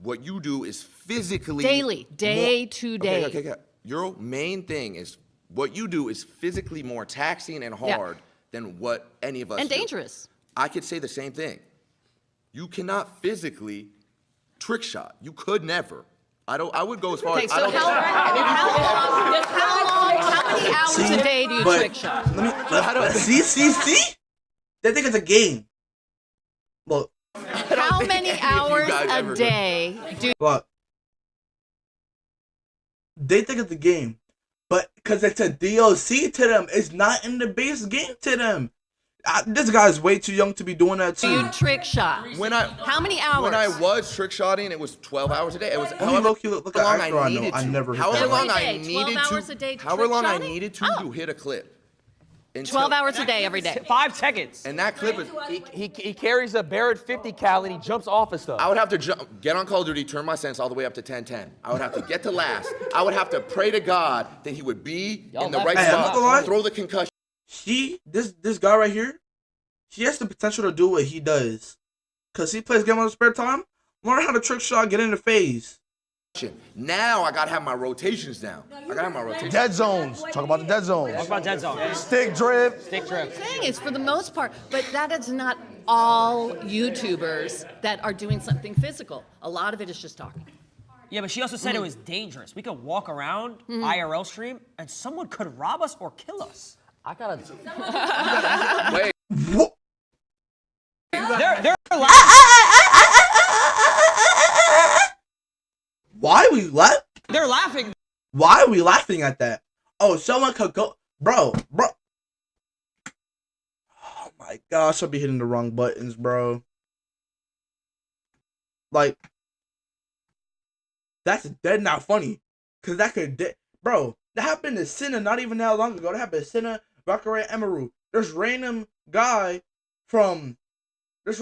what you do is physically Daily, day more- to day. Okay. Your main thing is what you do is physically more taxing and hard than what any of us And do. dangerous. I could say the same thing. You cannot physically trick shot. You could never. I would go as far Okay, as so I don't how many hours a day do you But trick shot? See? They think it's a game. Look. How many hours a day do Look. They think it's a game. But because it's a DLC to them, it's not in the base game to them. This guy's way too young to be doing that too. you trick shot? How many hours? When I was trick shotting, it was 12 hours a day. It was Only look at long actor I know. needed I to. never hit However that. long Every I day, needed 12 hours a day to. However long I trick-shotting? needed to hit a clip. 12 hours a day, every day. 5 seconds. And that clip is. He carries a Barrett 50 cal and he jumps off of stuff. I would have to get on Call of Duty, turn my sense all the way up to 1010. I would have to get to last. I would have to pray to God that he would be in the right Hey, I'm not gonna lie. spot, throw the concussion. This guy right here, he has the potential to do what he does. Cause he plays game on his spare time. Learn how to trick shot, get into FaZe. Now I gotta have my rotations down. I gotta have my rotations. Dead zones. Talk about the dead zones. Talk about dead zone. Stick drip. Stick drip. Thing is, for the most part, but that is not all YouTubers that are doing something physical. A lot of it is just talking. Yeah, but she also said it was dangerous. We could walk around IRL stream and someone could rob us or kill us. I gotta. Wait. They're Why are we laughing? They're laughing. Why are we laughing at that? Oh, someone could go, bro. Oh my gosh, I'll be hitting the wrong buttons, bro. Like, that's dead not funny, cause that could, bro. That happened to Senna not even that long ago. That happened to Senna, Valkyrie, Emeru. This random guy from, what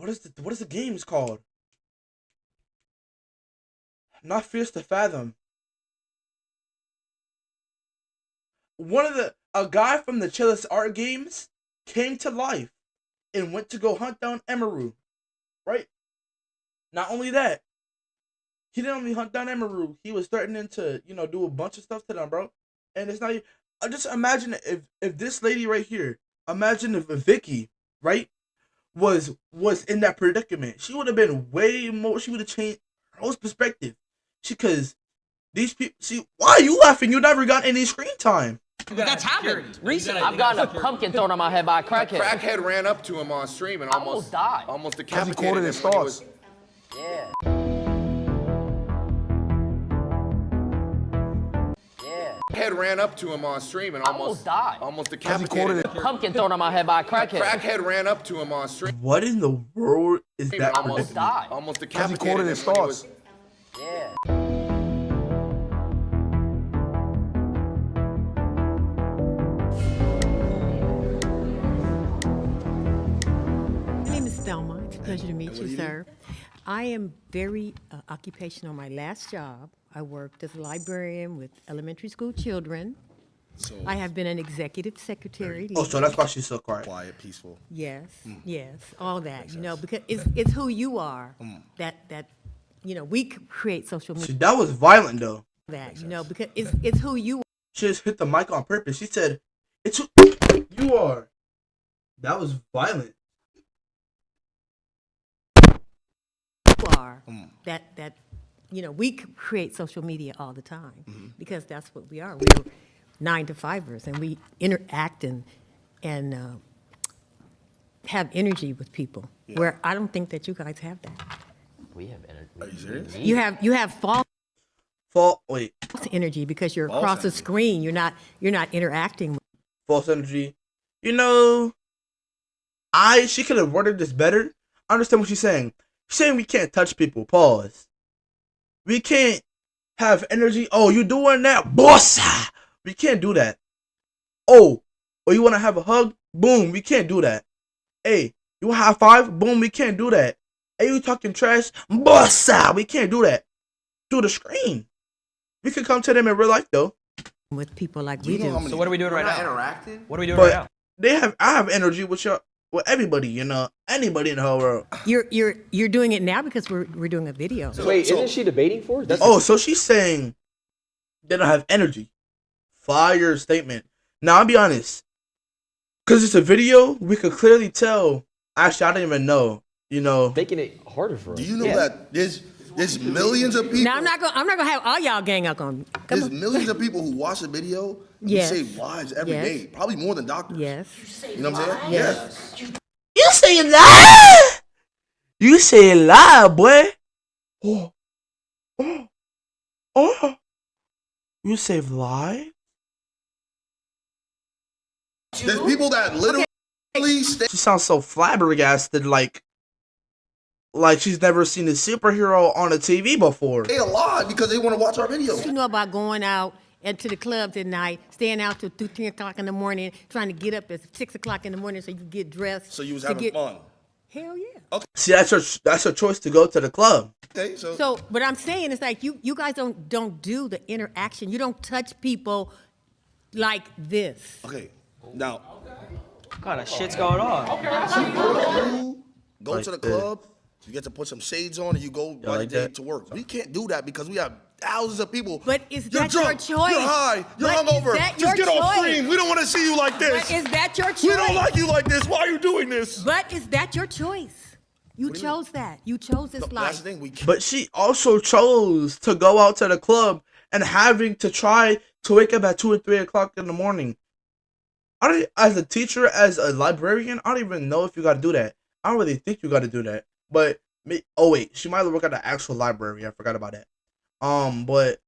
is the games called? Not Fierce to Fathom. A guy from the Chillis Art Games came to life and went to go hunt down Emeru, right? Not only that, he didn't only hunt down Emeru, he was threatening to, do a bunch of stuff to them, bro. And it's not, just imagine if this lady right here, imagine if Vicky, right, was in that predicament. She would have been way more, she would have changed her whole perspective. Because these people, see, why are you laughing? You never got any screen time. That's happened recently. I've gotten a pumpkin thrown on my head by a crackhead. Crackhead ran up to him on stream and almost died. Almost Because he decapitated quoted him his when he thoughts. was- Yeah. Crackhead ran up to him on stream and almost died. Almost Because he decapitated quoted him. Pumpkin thrown on my head by a crackhead. Crackhead ran up to him on stream What in the world is and that? almost died. Almost Because he decapitated quoted him his when he thoughts. was- Yeah. My name is Thelma. It's a pleasure to meet you, sir. I am very occupational. My last job, I worked as a librarian with elementary school children. I have been an executive secretary. Oh, so that's why she's so quiet. Quiet, peaceful. Yes, yes, all that, because it's who you are that we create social See, media. that was violent though. That, because it's who you She just hit the mic on purpose. She said, "It's who you are." That was violent. are. That we create social media all the time because that's what we are. We're 9-to-5ers and we interact and have energy with people. Where I don't think that you guys have that. We have energy. Are you serious? You have false Wait. energy because you're False across the energy. screen. You're not interacting. False energy. She could have worded this better. I understand what she's saying. She's saying we can't touch people. Pause. We can't have energy. Oh, you doing that? Bossa! We can't do that. Oh, you want to have a hug? Boom, we can't do that. Hey, you want a high five? Boom, we can't do that. Hey, you talking trash? Bossa! We can't do that. Through the screen. We could come to them in real life, though. With people like Do you we know do. how many- So what are we doing right now? interacting? What are we doing right now? I have energy with everybody, anybody in the whole world. You're doing it now because we're doing a video. Wait, isn't she debating for it? That's So she's saying they don't have energy. Fire statement. Now, I'll be honest. Because it's a video, we could clearly tell. Actually, I didn't even know, making it harder for us. Do you know that there's millions of people? Now I'm not gonna have all y'all gang up on me. Come There's on. millions of people who watch the video and Yes. save lives every Yes. day. Probably more than doctors. Yes. You know what I'm saying? Yes. You say lie. You say lie, boy. Oh. You save lives? There's people that literally stay. She sounds so flabbergasted, like she's never seen a superhero on a TV before. Stay alive because they want to watch our videos. You know about going out into the clubs at night, staying out till 2, 10 o'clock in the morning, trying to get up at 6 o'clock in the morning so you can get dressed. So you was to having get- fun. Hell yeah. See, that's her choice to go to the club. Okay, so So what I'm saying is like you guys don't do the interaction. You don't touch people like this. okay. Now What kind of shit's going on? you go Like to the this. club, you get to put some shades on, and you go by like the day that? to work. We can't do that because we have thousands of people. But is You're that your drunk, choice? You're high. You're But is hungover. that Just your get off choice? screen. We don't want to see you like this. But is that your choice? We don't like you like this. Why are you doing this? But is that your choice? You chose that. You chose this life. That's the thing. But she also chose to go out to the club and having to try to wake up at 2 and 3 o'clock in the morning. As a teacher, as a librarian, I don't even know if you got to do that. I don't really think you got to do that. But oh wait, she might work at the actual library. I forgot about that. But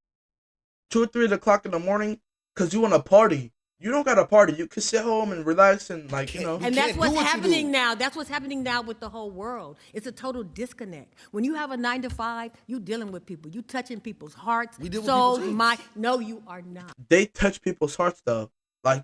2 or 3 o'clock in the morning, cause you want to party. You don't got to party. You can sit home and relax and And that's what's happening now. That's what's happening now with the whole world. It's a total disconnect. When you have a 9 to 5, you dealing with people. You touching people's hearts, souls, mind. No, you are not. They touch people's hearts though. Like,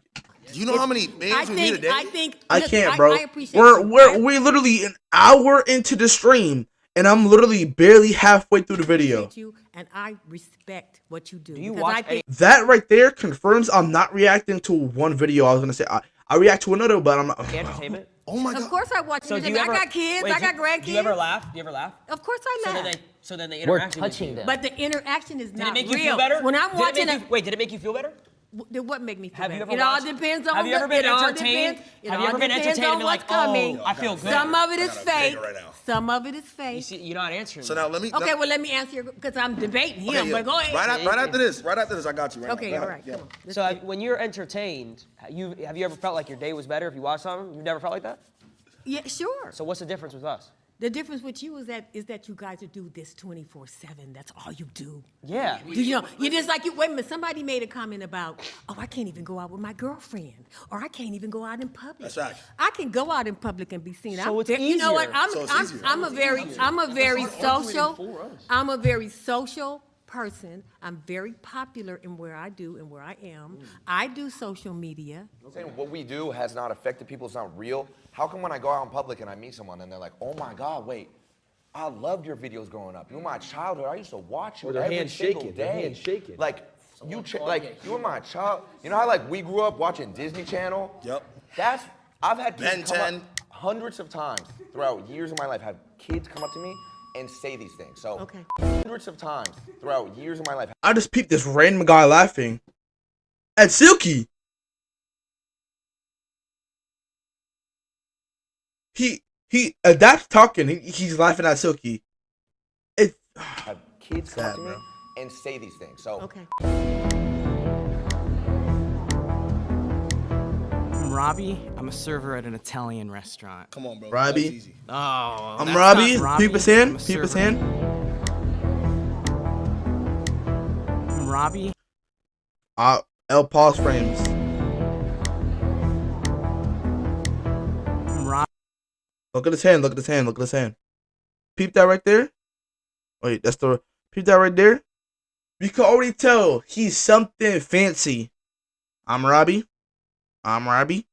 do you know how many names we meet a day? I can't, bro. We're literally an hour into the stream, and I'm literally barely halfway through the video. And I respect what you do. Do you watch That right there confirms I'm not reacting to one video. I was gonna say I react to another, but I'm not. Entertainment. Oh my God. Of course I watch So do entertainment. you I ever- got kids. wait, I got grandkids. Do you ever laugh? Do you ever laugh? Of course I laugh. So then they We're interact touching with you. them. But the interaction is Did not it make you real. feel better? When I'm watching Wait, did it make you feel better? What make me feel Have you better? ever It all watched- depends on have you ever been it all entertained? depends- it Have you all ever been depends entertained on and been what's like, oh, coming. I feel good? Some of it is fake. right now. Some of it is fake. You see, you're not answering. So now let me. Okay, well let me answer your because I'm debating him. Okay, yeah. But go ahead. Right after this, I got you. Right Okay, now. all right, come on. So when you're entertained, have you ever felt like your day was better if you watched something? You've never felt like that? Yeah, sure. So what's the difference with us? The difference with you is that you guys do this 24/7. That's all you do. Yeah. Do you know? You just like you. Wait a minute. Somebody made a comment about, oh, I can't even go out with my girlfriend, or I can't even go out in public. That's right. I can go out in public and be seen. So it's You know what? easier. I'm a very social person. I'm very popular in where I do and where I am. I do social media. Saying what we do has not affected people, it's not real. How come when I go out in public and I meet someone and they're like, oh my God, wait, I loved your videos growing up. You were my childhood. I used to watch you Or their every hands single shaking, day. their hands shaking. Like, you were my child. You know how like we grew up watching Disney Channel? Yep. I've had kids Ben come 10. up hundreds of times throughout years of my life, have kids come up to me and say these things. So hundreds of times throughout years of my life. I just peeped this random guy laughing at Silky. He that's talking. He's laughing at Silky. It's have kids come up to me and say these things. So I'm Robbie. I'm a server at an Italian restaurant. Come on, bro. Robbie. That's easy. Oh, I'm that's Robbie. not Robbie. Peep his hand. I'm a Peep his server. hand. I'm Robbie. L pause frames. I'm Robbie. Look at his hand. Look at his hand. Look at his hand. Peep that right there. Wait, that's the peep that right there. You can already tell he's something fancy. I'm Robbie. I'm Robbie.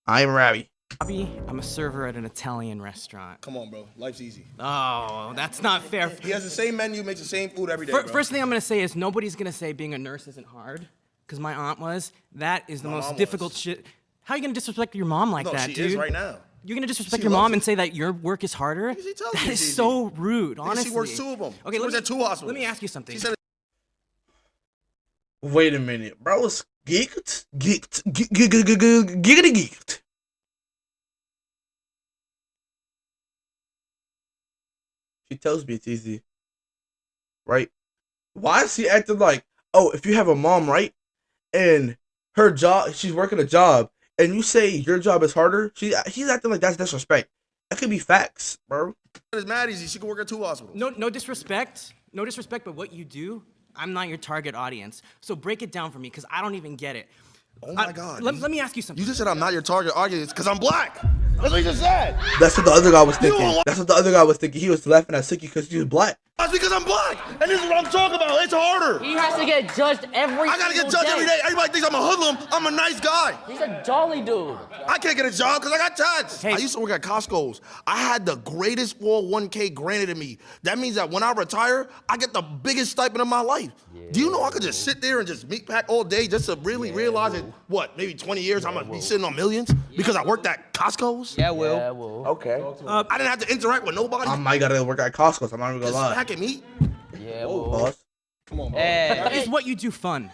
I'm Robbie. Robbie. I'm a server at an Italian restaurant. Come on, bro. Life's easy. Oh, that's not fair. He has the same menu, makes the same food every day, bro. First thing I'm gonna say is nobody's gonna say being a nurse isn't hard, because my aunt was. That is the My most mom difficult was. shit. How are you gonna disrespect your mom like No, that, she dude? is right now. You're gonna disrespect She your mom loves and it. say that your work is harder? She tells That me is it's so easy. rude, Nigga, honestly. she works 2 of them. Okay, She works at 2 hospitals. Let me ask you something. She said Wait a minute, bro. It's geeked, giggity geeked. She tells me it's easy, right? Why is she acting like, oh, if you have a mom, right, and her job, she's working a job, and you say your job is harder? He's acting like that's disrespect. That could be facts, bro. it's mad easy. She could work at 2 hospitals. No disrespect. No disrespect, but what you do, I'm not your target audience. So break it down for me, because I don't even get it. Oh my God. Let me ask you something. You just said I'm not your target audience because I'm black. That's what you just said. That's what the other guy was thinking. That's what the other guy was thinking. He was laughing at Suki because she was black. That's because I'm black. And this is what I'm talking about. It's harder. He has to get judged every I gotta get single judged every day. Everybody thinks I'm a hoodlum. I'm a nice guy. He's a jolly dude. I can't get a job because I got tats. I used to work at Costco's. I had the greatest 401k granted to me. That means that when I retire, I get the biggest stipend of my life. Do you know I could just sit there and just meat pack all day just to really realize that, what, maybe 20 years I'm gonna be sitting on millions because I worked at Costco's? Yeah, Will. Okay. I didn't have to interact with nobody. I might gotta work at Costco, so I'm not even gonna Just lie. packing meat. Yeah, Boss. Come on, bro. Is what you do fun?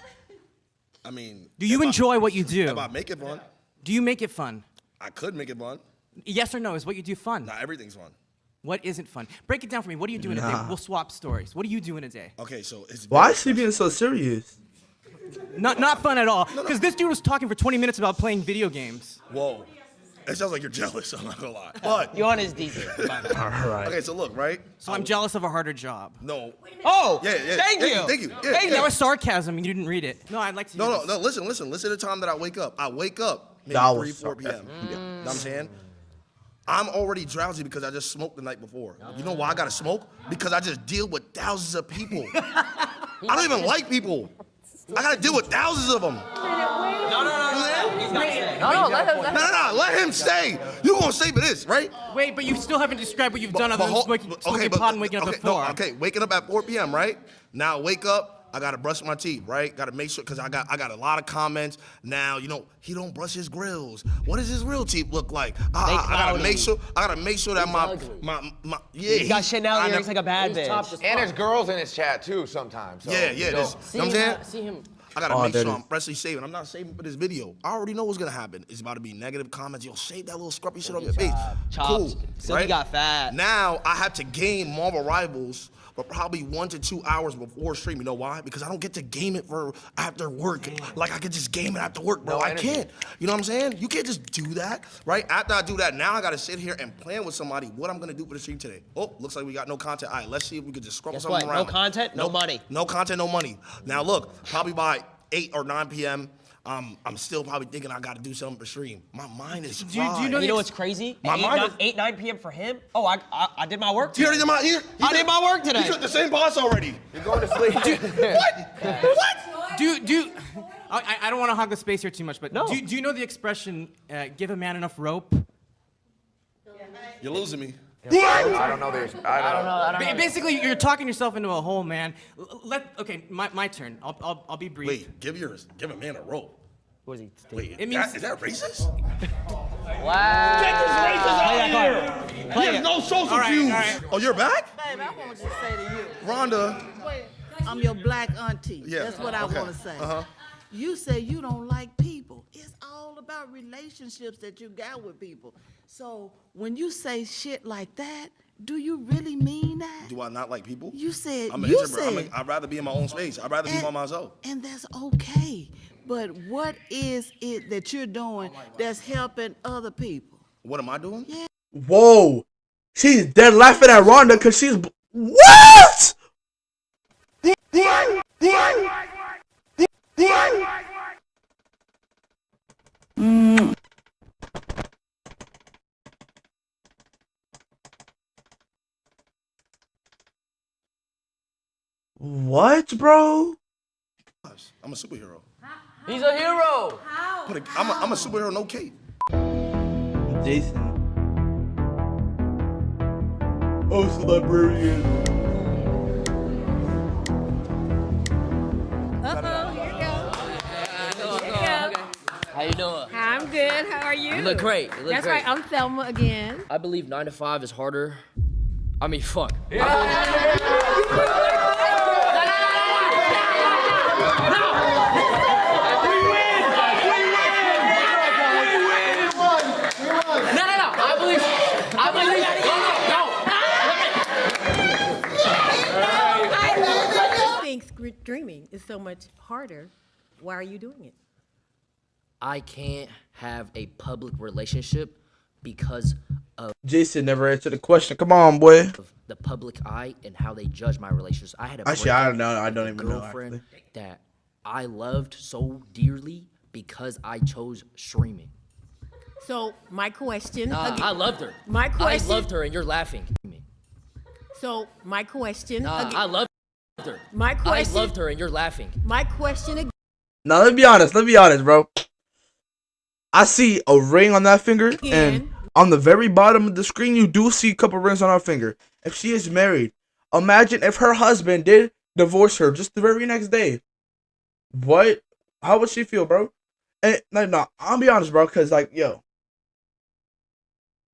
I mean, Do you enjoy what you do? if I make it fun, Do you make it fun? I could make it fun. Yes or no? Is what you do fun? Not everything's fun. What isn't fun? Break it down for me. What do you do in a day? We'll swap stories. What do you do in a day? Okay, so it's Why is she being so serious? Not fun at all. Because this dude was talking for 20 minutes about playing video games. Whoa. It sounds like you're jealous, I'm not gonna lie. But you want his decent. All right. Okay, so look, right? So I'm jealous of a harder job. No. Oh, Yeah, thank you. Thank you. Yeah, Hey, yeah. that was sarcasm. You didn't read it. No, I'd like to. No, listen to the time that I wake up. I wake up maybe That 3, was 4 p.m. sarcasm. You know what I'm saying? I'm already drowsy because I just smoked the night before. You know why I gotta smoke? Because I just deal with thousands of people. I don't even like people. I gotta deal with thousands of them. Let him stay. You gonna stay for this, right? Wait, but you still haven't described what you've done other than smoking pot and waking up at 4. Okay, waking up at 4 p.m., right? Now I wake up. I gotta brush my teeth, right? Gotta make sure, cause I got a lot of comments. Now, you know, he don't brush his grills. What does his real teeth look like? I gotta make sure that my yeah. He got Chanel earrings like a bad bitch. And there's girls in his chat too sometimes. So, Yeah. you know. You know what I'm saying? See him. I gotta make sure I'm freshly saving. I'm not saving for this video. I already know what's gonna happen. It's about to be negative comments. Yo, shave that little scruffy shit on your face. Cool. So he got fat. Now I have to game Marvel Rivals for probably 1 to 2 hours before stream. You know why? Because I don't get to game it for after work. Like I could just game it after work, bro. No I energy. can't. You know what I'm saying? You can't just do that, right? After I do that, now I gotta sit here and plan with somebody what I'm gonna do for the stream today. Oh, looks like we got no content. All right, let's see if we could just scroll Guess something what? around. No content, no money. No content, no money. Now look, probably by 8 or 9 p.m., I'm still probably thinking I gotta do something for stream. My mind is fried. Do you know what's crazy? My mind 9 p.m. for him? Oh, I did my work He today. already did my work today. He took the same boss already. You're going to sleep. What? Do I don't want to hog the space here too much, but do you know the expression "give a man enough rope"? You're losing me. I don't know. I don't know. Basically, you're talking yourself into a hole, man. Okay, my turn. I'll be brief. Wait, give a man a rope. What is he? Wait, It means- is that racist? Wow. Get this racist out of here. He has no social cues. right. Oh, you're back? Babe, I want to say to you, Rhonda. I'm your black auntie. Yeah, That's what I okay. want to say. Uh-huh. You say you don't like people. It's all about relationships that you got with people. So when you say shit like that, do you really mean that? Do I not like people? You said, I'm an introvert. I'd rather be in my own space. I'd rather be by myself. And that's okay. But what is it that you're doing that's helping other people? What am I doing? Yeah. Whoa. She's dead laughing at Rhonda because she's. What? What, bro? I'm a superhero. He's a hero. I'm a superhero, no cape. Jason. Oh, librarian. Uh-oh, here you go. Here you go. How you doing? I'm good. How are you? You look great. You look That's great. right. I'm Thelma again. I believe 9 to 5 is harder. I mean, fuck. I think dreaming is so much harder. Why are you doing it? I can't have a public relationship because of Jason never answered the question. Come on, boy. the public eye and how they judge my relationships. I had a Actually, I don't breakup know. I don't with a even know, girlfriend actually. that I loved so dearly because I chose streaming. So my question. I loved her. My question. I loved her, and you're laughing. So my question. I loved her. My question. I loved her, and you're laughing. My question again. Now, let's be honest. Let's be honest, bro. I see a ring on that finger, and on the very bottom of the screen, you do see a couple rings on her finger. If she is married, imagine if her husband did divorce her just the very next day. What? How would she feel, bro? And like, no, I'll be honest, bro, because like, yo,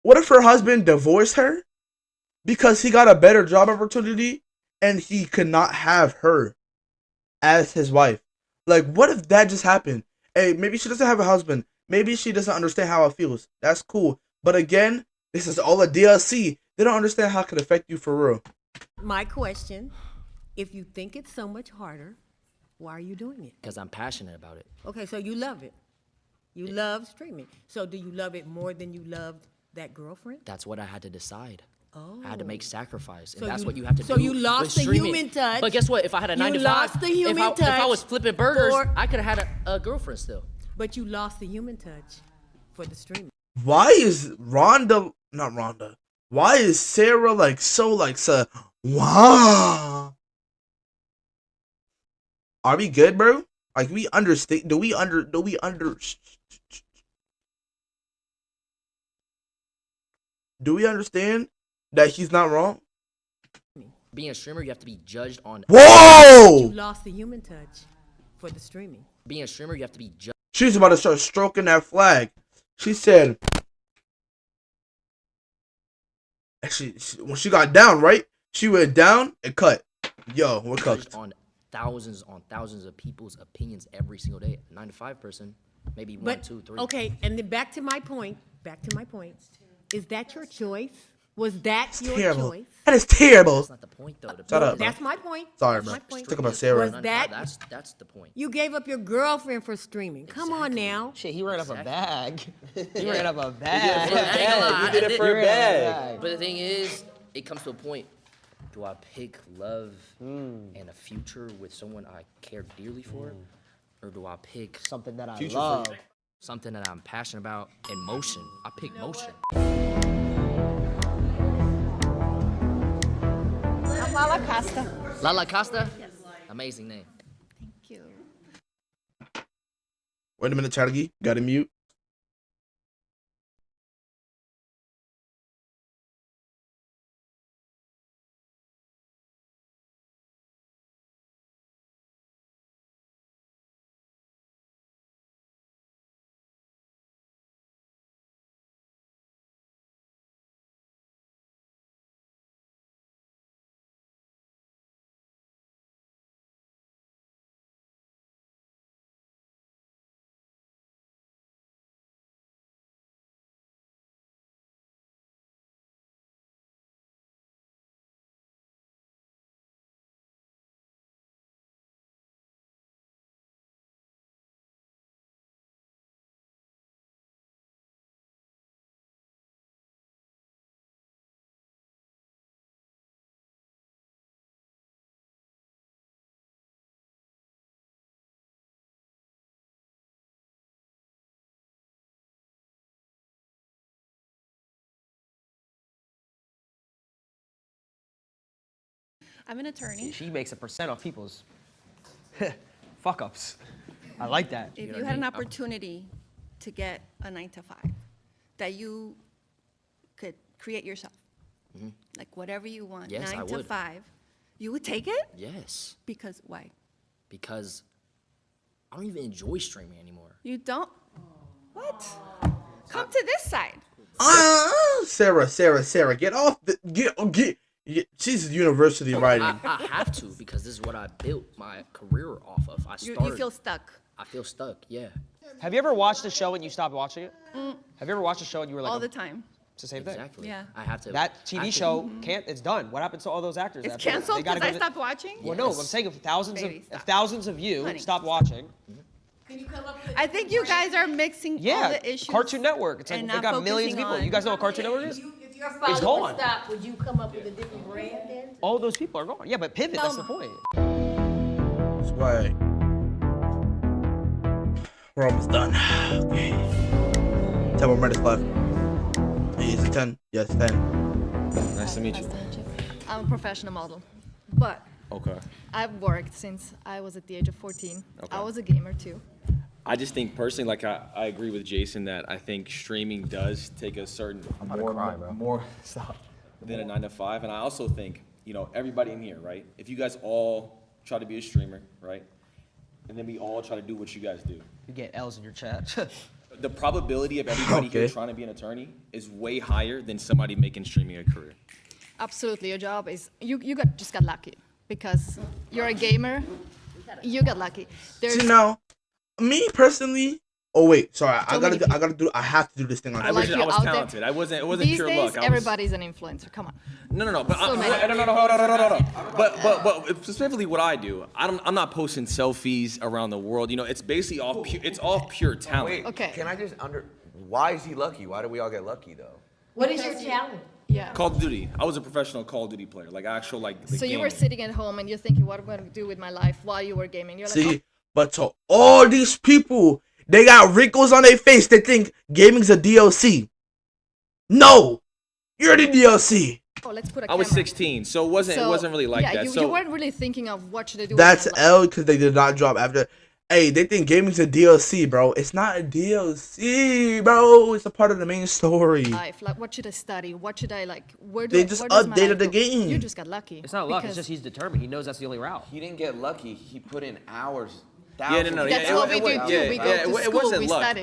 what if her husband divorced her because he got a better job opportunity and he could not have her as his wife? Like, what if that just happened? Hey, maybe she doesn't have a husband. Maybe she doesn't understand how it feels. That's cool. But again, this is all a DLC. They don't understand how it could affect you for real. My question, if you think it's so much harder, why are you doing it? Because I'm passionate about it. Okay, so you love it. You love streaming. So do you love it more than you loved that girlfriend? That's what I had to decide. Oh. I had to make sacrifice, and So that's you- what you have to so do. you lost with the streaming. human touch. But guess what? If I had a 9 to 5, lost the human if I touch was flipping burgers, for- I could have had a girlfriend still. But you lost the human touch for the streaming. Why is not Rhonda? Why is Sarah like so wow? Are we good, bro? Like we understand? Do we understand that he's not wrong? Being a streamer, you have to be judged on. Whoa! You lost the human touch for the streaming. Being a streamer, you have to be judged. She's about to start stroking that flag. She said, actually, when she got down, right? She went down and cut. Yo, we're cooked. On thousands of people's opinions every single day. 9 to 5 person, maybe 1, 2, 3. Okay, and then back to my point. Is that your choice? Was that your Terrible. choice? That is terrible. That's not the point, though. Shut up, bro. That's my point. Sorry, That's bro. my point. Talk about Sarah. Was that That's the point. you gave up your girlfriend for streaming? Come on now. Shit, he ran up a bag. He Yeah. ran up a I ain't bag. gonna lie, He did I it for a bag. But the thing is, it comes to a point. Do I pick love and a future with someone I care dearly for? Or do I pick something that I future love? Something that I'm passionate about and motion. I pick motion. I'm Lala Costa. Lala Costa? Yes. Amazing name. Thank you. Wait a minute, Charlie. Got to mute. I'm an attorney. She makes a percent off people's fuck ups. I like that. If you had an opportunity to get a 9 to 5 that you could create yourself, like whatever you want, Yes, 9 I to would. 5, you would take it? Yes. Because why? Because I don't even enjoy streaming anymore. You don't? What? Come to this side. Sarah, get off the get. She's university writing. I have to because this is what I built my career off of. You feel stuck. I feel stuck, yeah. Have you ever watched a show and you stopped watching it? Have you ever watched a show and you were like, All the time. It's the same thing. Exactly. Yeah. I have to. That TV show can't. It's done. What happens to all those actors? It's after that? canceled They gotta because I go to- stopped watching? Well, no, I'm saying if Baby, stop. thousands of you Honey. stop watching. I think you guys are mixing all Yeah, the issues. Cartoon Network. It's like and they not got millions of focusing people. on- You guys know what Cartoon Network is? If your It's gone. stop, would you come up with a different brand then? All those people are gone. Yeah, but pivot. That's the point. That's why we're almost done. Okay. 10 more minutes left. Hey, is it 10? Yes, 10. Nice to meet you. I'm a professional model, but Okay. I've worked since I was at the age of 14. Okay. I was a gamer too. I just think personally, like I agree with Jason that I think streaming does take a certain more stop than a 9 to 5, and I also think everybody in here, right? If you guys all try to be a streamer, right, and then we all try to do what you guys do, You get L's in your chat. the probability of everybody here Okay. trying to be an attorney is way higher than somebody making streaming a career. Absolutely, your job is just got lucky because you're a gamer. You got lucky. See, now, me personally, Oh wait, sorry. I have to do this thing on. I was you out there. talented. It wasn't These pure days, luck. everybody's an influencer. Come on. No. But So many. no. But specifically, what I do, I'm not posting selfies around the world. You know, it's basically all pure talent. Wait, Okay. Can I just why is he lucky? Why do we all get lucky though? What is your talent? Yeah. Call of Duty. I was a professional Call of Duty player, like actual like. The So you were gaming. sitting at home and you're thinking, what am I going to do with my life while you were gaming? You're like, See, but to all these people, they got wrinkles on their face. They think gaming's a DLC. No, you're the DLC. oh, let's put a I was camera. 16, so it wasn't really like that. You weren't really thinking of what should I do That's with my life. L because they did not drop after. Hey, they think gaming's a DLC, bro. It's not a DLC, bro. It's a part of the main story. Life. Like, what should I study? What should I like? Where do They I- just where does my updated life the go? game. You just got lucky. It's not luck. It's because- just he's determined. He knows that's the only route. He didn't get lucky. He put in hours. Yeah, no. That's what we do too. We go to it school, wasn't we luck. study.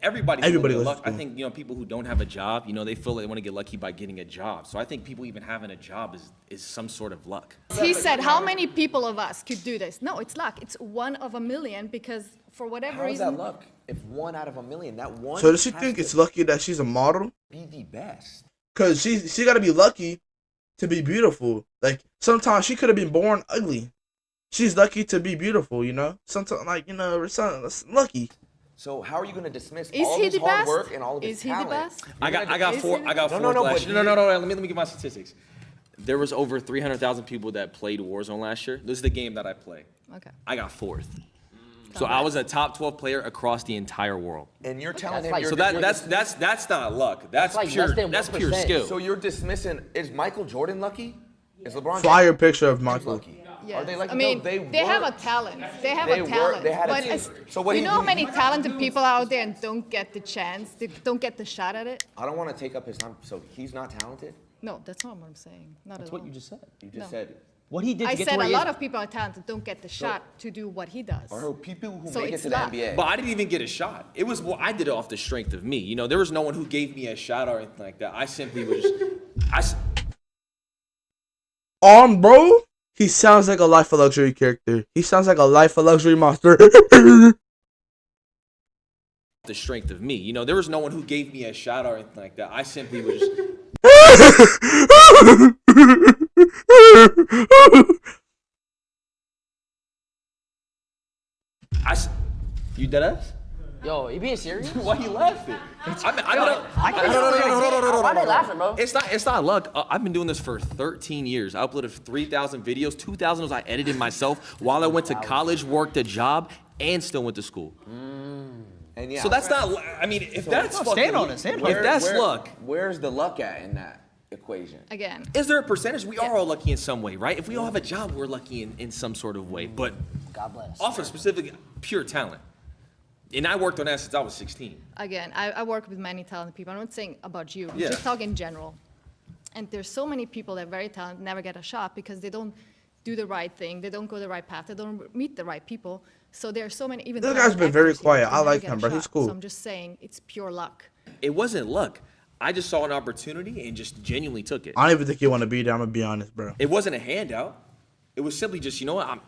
Everybody Everybody get goes to luck. I school. think people who don't have a job, they feel like they want to get lucky by getting a job. So I think people even having a job is some sort of luck. He said, how many people of us could do this? No, it's luck. It's 1 of a million because for whatever How is reason. that luck? If 1 out of a million, that one. So does she has think to it's lucky that she's a model? be the best? Cause she got to be lucky to be beautiful. Like sometimes she could have been born ugly. She's lucky to be beautiful, Sometimes it's lucky. So how are you going to dismiss Is all he his the hard best? work and all of his Is he the talent? best? I got fourth No, last but year. No. Let me give my statistics. There was over 300,000 people that played Warzone last year. This is the game that I play. Okay. I got fourth. So I was a top 12 player across the entire world. And you're telling him So you're that's not luck. That's like pure less than that's pure 1%. skill. So you're dismissing. Is Michael Jordan lucky? Is LeBron Fire James picture of Michael. lucky? Yes. Are they lucky? I mean, No, they have a work. talent. They have They a work- talent. they had a but team. as, So what you he know how do- many talented people out there and don't get the chance, they don't get the shot at it? I don't want to take up his time. So he's not talented. No, that's not what I'm saying. Not That's at what all. you just said. You just No. said. What he did to I get to said where a he lot is. of people are talented don't get the shot to do what he does. Or people who So make it it's to the luck. NBA. But I didn't even get a shot. It was I did it off the strength of me. There was no one who gave me a shot or anything like that. I simply was. Bro, he sounds like a Life of Luxury character. He sounds like a Life of Luxury monster. The strength of me. There was no one who gave me a shot or anything like that. I simply was. You dead ass? Yo, you being serious? Why you laughing? Why they laughing, bro? It's not luck. I've been doing this for 13 years. I uploaded 3,000 videos. 2,000 was I edited myself while I went to college, worked a job, and still went to school. And yeah, So that's not. I mean, if that's fucking, stand on it, stand on it. if that's luck, Where's the luck at in that equation? Again. is there a percentage? We are all lucky in some way, right? If we all have a job, we're lucky in some sort of way. But God bless. off of specific pure talent. And I worked on that since I was 16. Again, I work with many talented people. I'm not saying about you. I'm Yeah. just talking in general. And there's so many people that are very talented, never get a shot because they don't do the right thing. They don't go the right path. They don't meet the right people. So there are so many, even This guy's talented been very actors here quiet. that I never like get him, a bro. He's shot. cool. So I'm just saying it's pure luck. It wasn't luck. I just saw an opportunity and just genuinely took it. I don't even think you want to be there. I'm gonna be honest, bro. It wasn't a handout. It was simply just, you know what?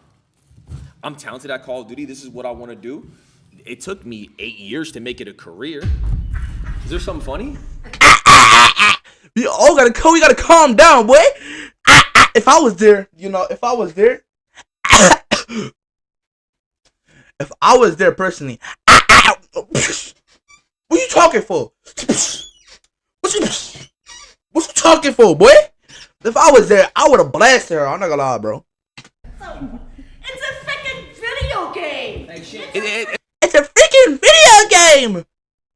I'm talented at Call of Duty. This is what I want to do. It took me 8 years to make it a career. Is there something funny? We gotta calm down, boy. If I was there, if I was there, personally, what you talking for? What you talking for, boy? If I was there, I would have blasted her. I'm not gonna lie, bro. It's a freaking video game. It's a freaking video game.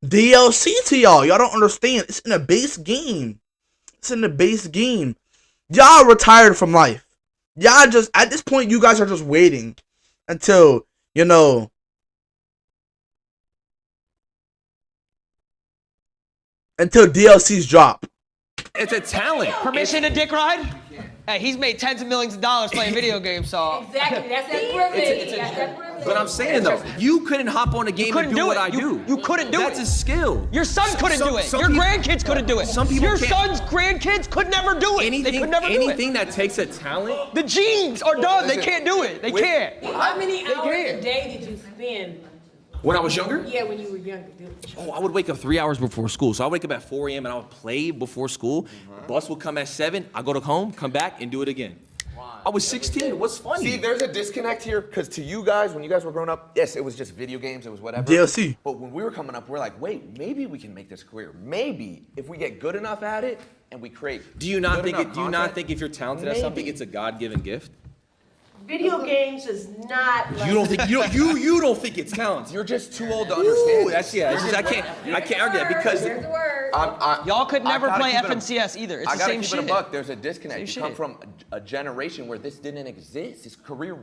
DLC to y'all. Y'all don't understand. It's in a base game. Y'all retired from life. Y'all just, at this point, you guys are just waiting until, until DLCs drop. It's a talent. Permission to dick ride? Hey, he's made tens of millions of dollars playing video games, so. Exactly. That's that privilege. That's that privilege. But I'm saying though, you couldn't hop on a game and do what I do. You couldn't do it. That's a skill. Your son couldn't do it. Your grandkids couldn't do it. Some people Your can't. son's grandkids could never do it. They could never do it. Anything that takes a talent. The genes are done. They can't do it. They can't. How many hours can't. a day did you spend When I was younger? Yeah, when you were younger. Oh, I would wake up 3 hours before school. So I wake up at 4 a.m. and I would play before school. Bus would come at 7. I go to home, come back, and do it again. I was 16. What's funny? See, there's a disconnect here, because to you guys, when you guys were growing up, yes, it was just video games, it was whatever. DLC. But when we were coming up, we're like, wait, maybe we can make this career. Maybe if we get good enough at it and we create. Do you not think content, if you're talented at something, it's a God-given gift? Video games is not like... You don't think you don't think it's talent? You're just too old to understand. That's I can't argue that because y'all could never play FNCS FNCS either. It's I the gotta same keep shit. it a buck. There's a disconnect. Same You come shit. from a generation where this didn't exist. This career,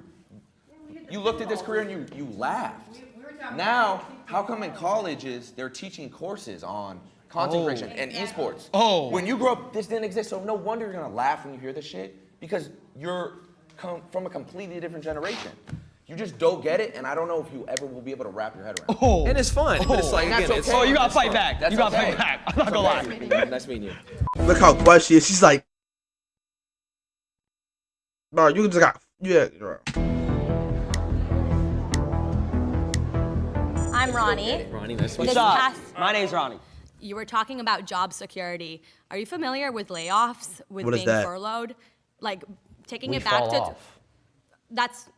you looked at this career and you laughed. Now, how come in colleges they're teaching courses on content creation and esports? When you grew up, this didn't exist. So no wonder you're gonna laugh when you hear this shit, because you're from a completely different generation. You just don't get it, and I don't know if you ever will be able to wrap your head around it. And it's fun, but it's like, again, it's you gotta fight back. That's You gotta okay. fight back. I'm not gonna lie. Nice meeting you. Look how quiet she is. She's like, bro, you just got, bro. I'm Ronnie. Ronnie, nice to This meet you. past- My name's Ronnie. You were talking about job security. Are you familiar with layoffs, with What is being that? furloughed? Like taking We it back fall to off. that's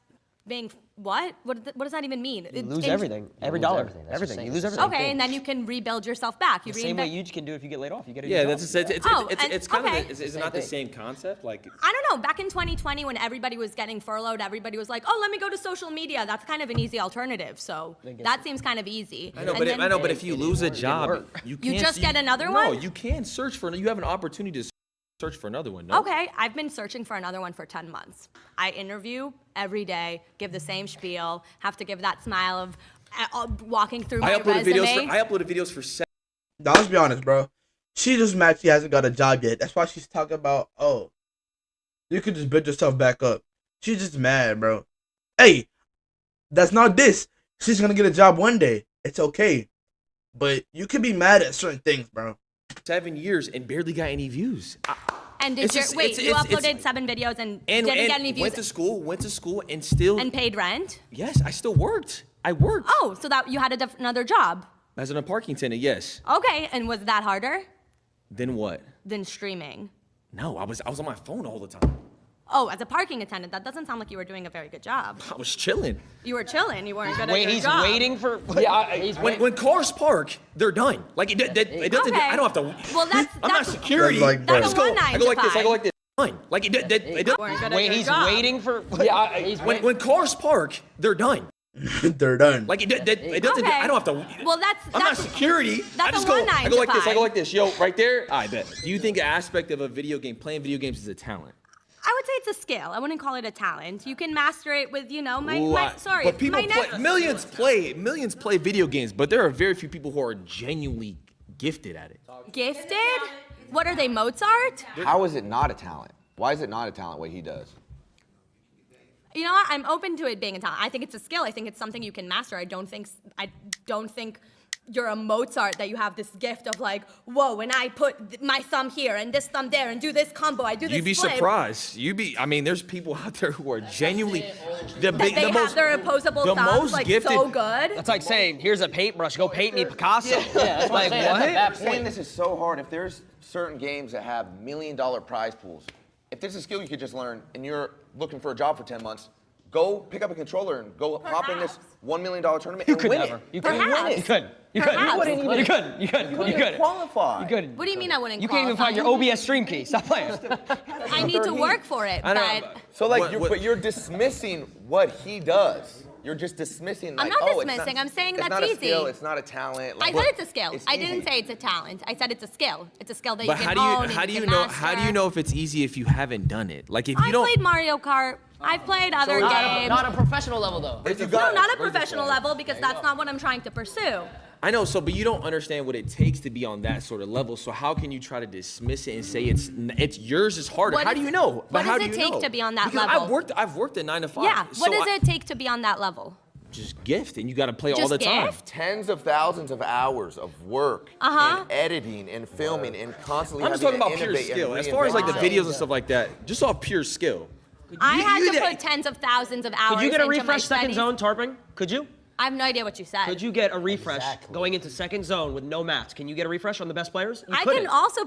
being what? What does that even mean? You lose everything. Every dollar. Everything. You lose everything. Okay, and then you can rebuild yourself back. You The same way reinvent. you can do if you get laid off. You get a Yeah, new that's job. it's kind okay. of is it not the same concept? Like I don't know. Back in 2020, when everybody was getting furloughed, everybody was like, "Oh, let me go to social media." That's kind of an easy alternative. So that seems kind of easy. I know, And then- but if you lose a job, you can't. just get another No, one? you can search for. You have an opportunity to search for another one. No? Okay, I've been searching for another one for 10 months. I interview every day, give the same spiel, have to give that smile of walking through my resume. I uploaded videos for 7. Now, let's be honest, bro. She just mad she hasn't got a job yet. That's why she's talking about, oh, you could just build yourself back up. She's just mad, bro. Hey, that's not this. She's gonna get a job one day. It's okay. But you can be mad at certain things, bro. 7 years and barely got any views. And did you you uploaded 7 videos and didn't get any views? Went to school and still. And paid rent? Yes, I still worked. I worked. Oh, so that you had another job. As a parking attendant, yes. Okay, and was that harder Then what? than streaming? No, I was on my phone all the time. Oh, as a parking attendant, that doesn't sound like you were doing a very good job. I was chilling. You were chilling. You weren't good at Wait, your he's job. waiting for. When cars park, they're done. Like it doesn't. Okay. I don't have to. Well, I'm not security. That's like, bro. I just go. That's a I go like this. I 1-9 go like this. Fine. Like it doesn't. weren't good at Wait, your he's job. waiting for. When cars park, they're done. They're done. Like it doesn't. Okay. I don't have to. Well, I'm not security. That's I just a go. 1-9 I go like to this. I go 5. like this. Yo, right there. I bet. Do you think an aspect of a video game, playing video games, is a talent? I would say it's a skill. I wouldn't call it a talent. You can master it with, Ooh, sorry. But people my next, millions play video games, but there are very few people who are genuinely gifted at it. Gifted? What are they, Mozart? How is it not a talent? Why is it not a talent what he does? You know what? I'm open to it being a talent. I think it's a skill. I think it's something you can master. I don't think you're a Mozart, that you have this gift of like, whoa, when I put my thumb here and this thumb there and do this combo, I do this You'd be flip. surprised. I mean, there's people out there who are genuinely That they have their opposable the thumbs most like gifted- so good. That's like saying, here's a paintbrush, go paint me Picasso. Yeah, that's like what? I'm saying this is so hard. If there's certain games that have $1 million prize pools, if there's a skill you could just learn and you're looking for a job for 10 months, go pick up a controller and go hop in this $1 million tournament and win it. You And win it. couldn't. You couldn't qualify. You couldn't. What do you mean I wouldn't You can't even find your OBS stream key. Stop playing. I need to work for it, but So like, but you're dismissing what he does. You're just dismissing. Like, I'm not oh, dismissing. I'm saying it's that's not a easy. skill. It's not a talent. I Like, said it's a skill. it's I didn't easy. say it's a talent. I said it's a skill. It's a skill that But you can how own. do you can know? master. How do you know if it's easy if you haven't done it? Like if you I don't. played Mario Kart. I've played other games. Not a professional level though. No, not a professional level because that's not what I'm trying to pursue. I know, but you don't understand what it takes to be on that sort of level. So how can you try to dismiss it and say it's yours is harder? What How is- do you know? what How does do it you take know? to be on that Because level? I've worked a 9 to 5. Yeah. So What does it take to be on that level? Just gift, and you got to play all Just the time. gift? Tens of thousands of hours of work Uh-huh. and editing and filming and constantly I'm just having talking to about pure innovate skill. and As far as like the reinvent videos yourself. and stuff like that, just off pure skill. I had you to did- put tens of thousands of hours Could you get a into my refresh second studies. zone tarping? Could you? I have no idea what you said. Could you get a refresh going into second zone with no mats? Can you get a refresh on the best players? You I couldn't. can also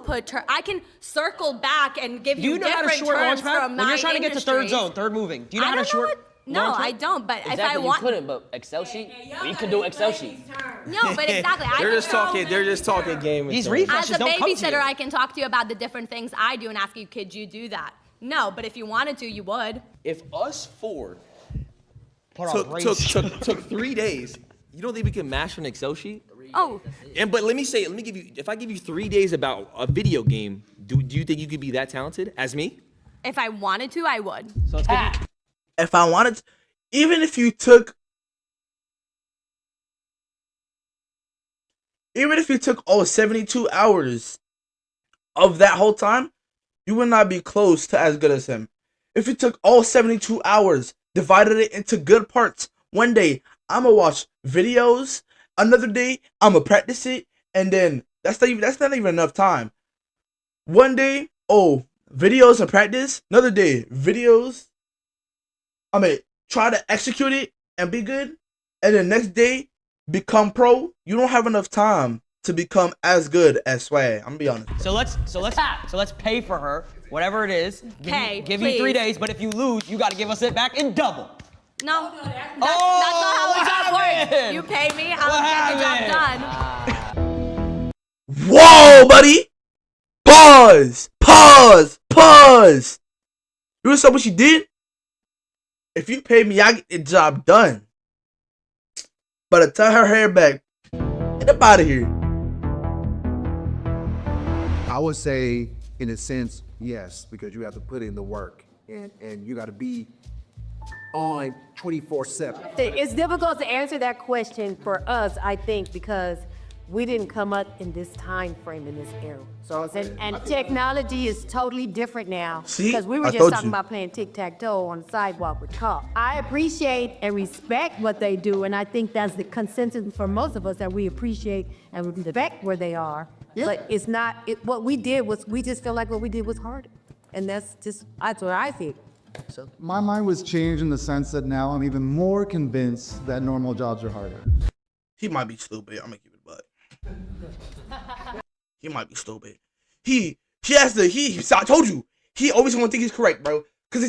I can circle back and give Do you know how to different short launch terms pad? from When you're trying to get to third industries. zone, third moving, do you know I how to don't know short? No, launch I it? don't. But if I Exactly, want, you couldn't, but Excel sheet? Well, you can do Excel sheet. no, but exactly. I They're can just throw- talking. They're just talking game. These with refreshes As a don't come to you. babysitter, I can talk to you about the different things I do and ask you, could you do that? No, but if you wanted to, you would. If us four Put on took 3 days, you don't think we can master an Excel sheet? Oh. But let me give you. If I give you 3 days about a video game, do you think you could be that talented as me? If I wanted to, I would. So let's give you. If I wanted to, even if you took all 72 hours of that whole time, you would not be close to as good as him. If you took all 72 hours, divided it into good parts, one day I'ma watch videos, another day I'ma practice it, and then that's not even enough time. One day, videos and practice, another day, videos, try to execute it and be good, and then next day, become pro. You don't have enough time to become as good as Swag. I'm gonna be honest. So let's pay for her, whatever it is. Give you 3 please. days, but if you lose, you got to give us it back in double. No, that's not how the job works. You pay me, I'll get the job done. Whoa, buddy! Pause! You know what she did? If you pay me, I get the job done. But tell her hair back. Get up out of here. I would say, in a sense, yes, because you have to put in the work and you got to be on 24/7. It's difficult to answer that question for us, I think, because we didn't come up in this time frame, in this era. So And technology is totally different now. See? Because we were I just told talking you. about playing tic-tac-toe on the sidewalk with cop. I appreciate and respect what they do, and I think that's the consensus for most of us, that we appreciate and respect where they are. Yeah. But it's not, what we did was, we just feel like what we did was harder. And that's what I think. So. My mind was changed in the sense that now I'm even more convinced that normal jobs are harder. He might be stupid. I'm gonna keep it a buck. He might be stupid. I told you, he always gonna think he's correct, bro. Cause he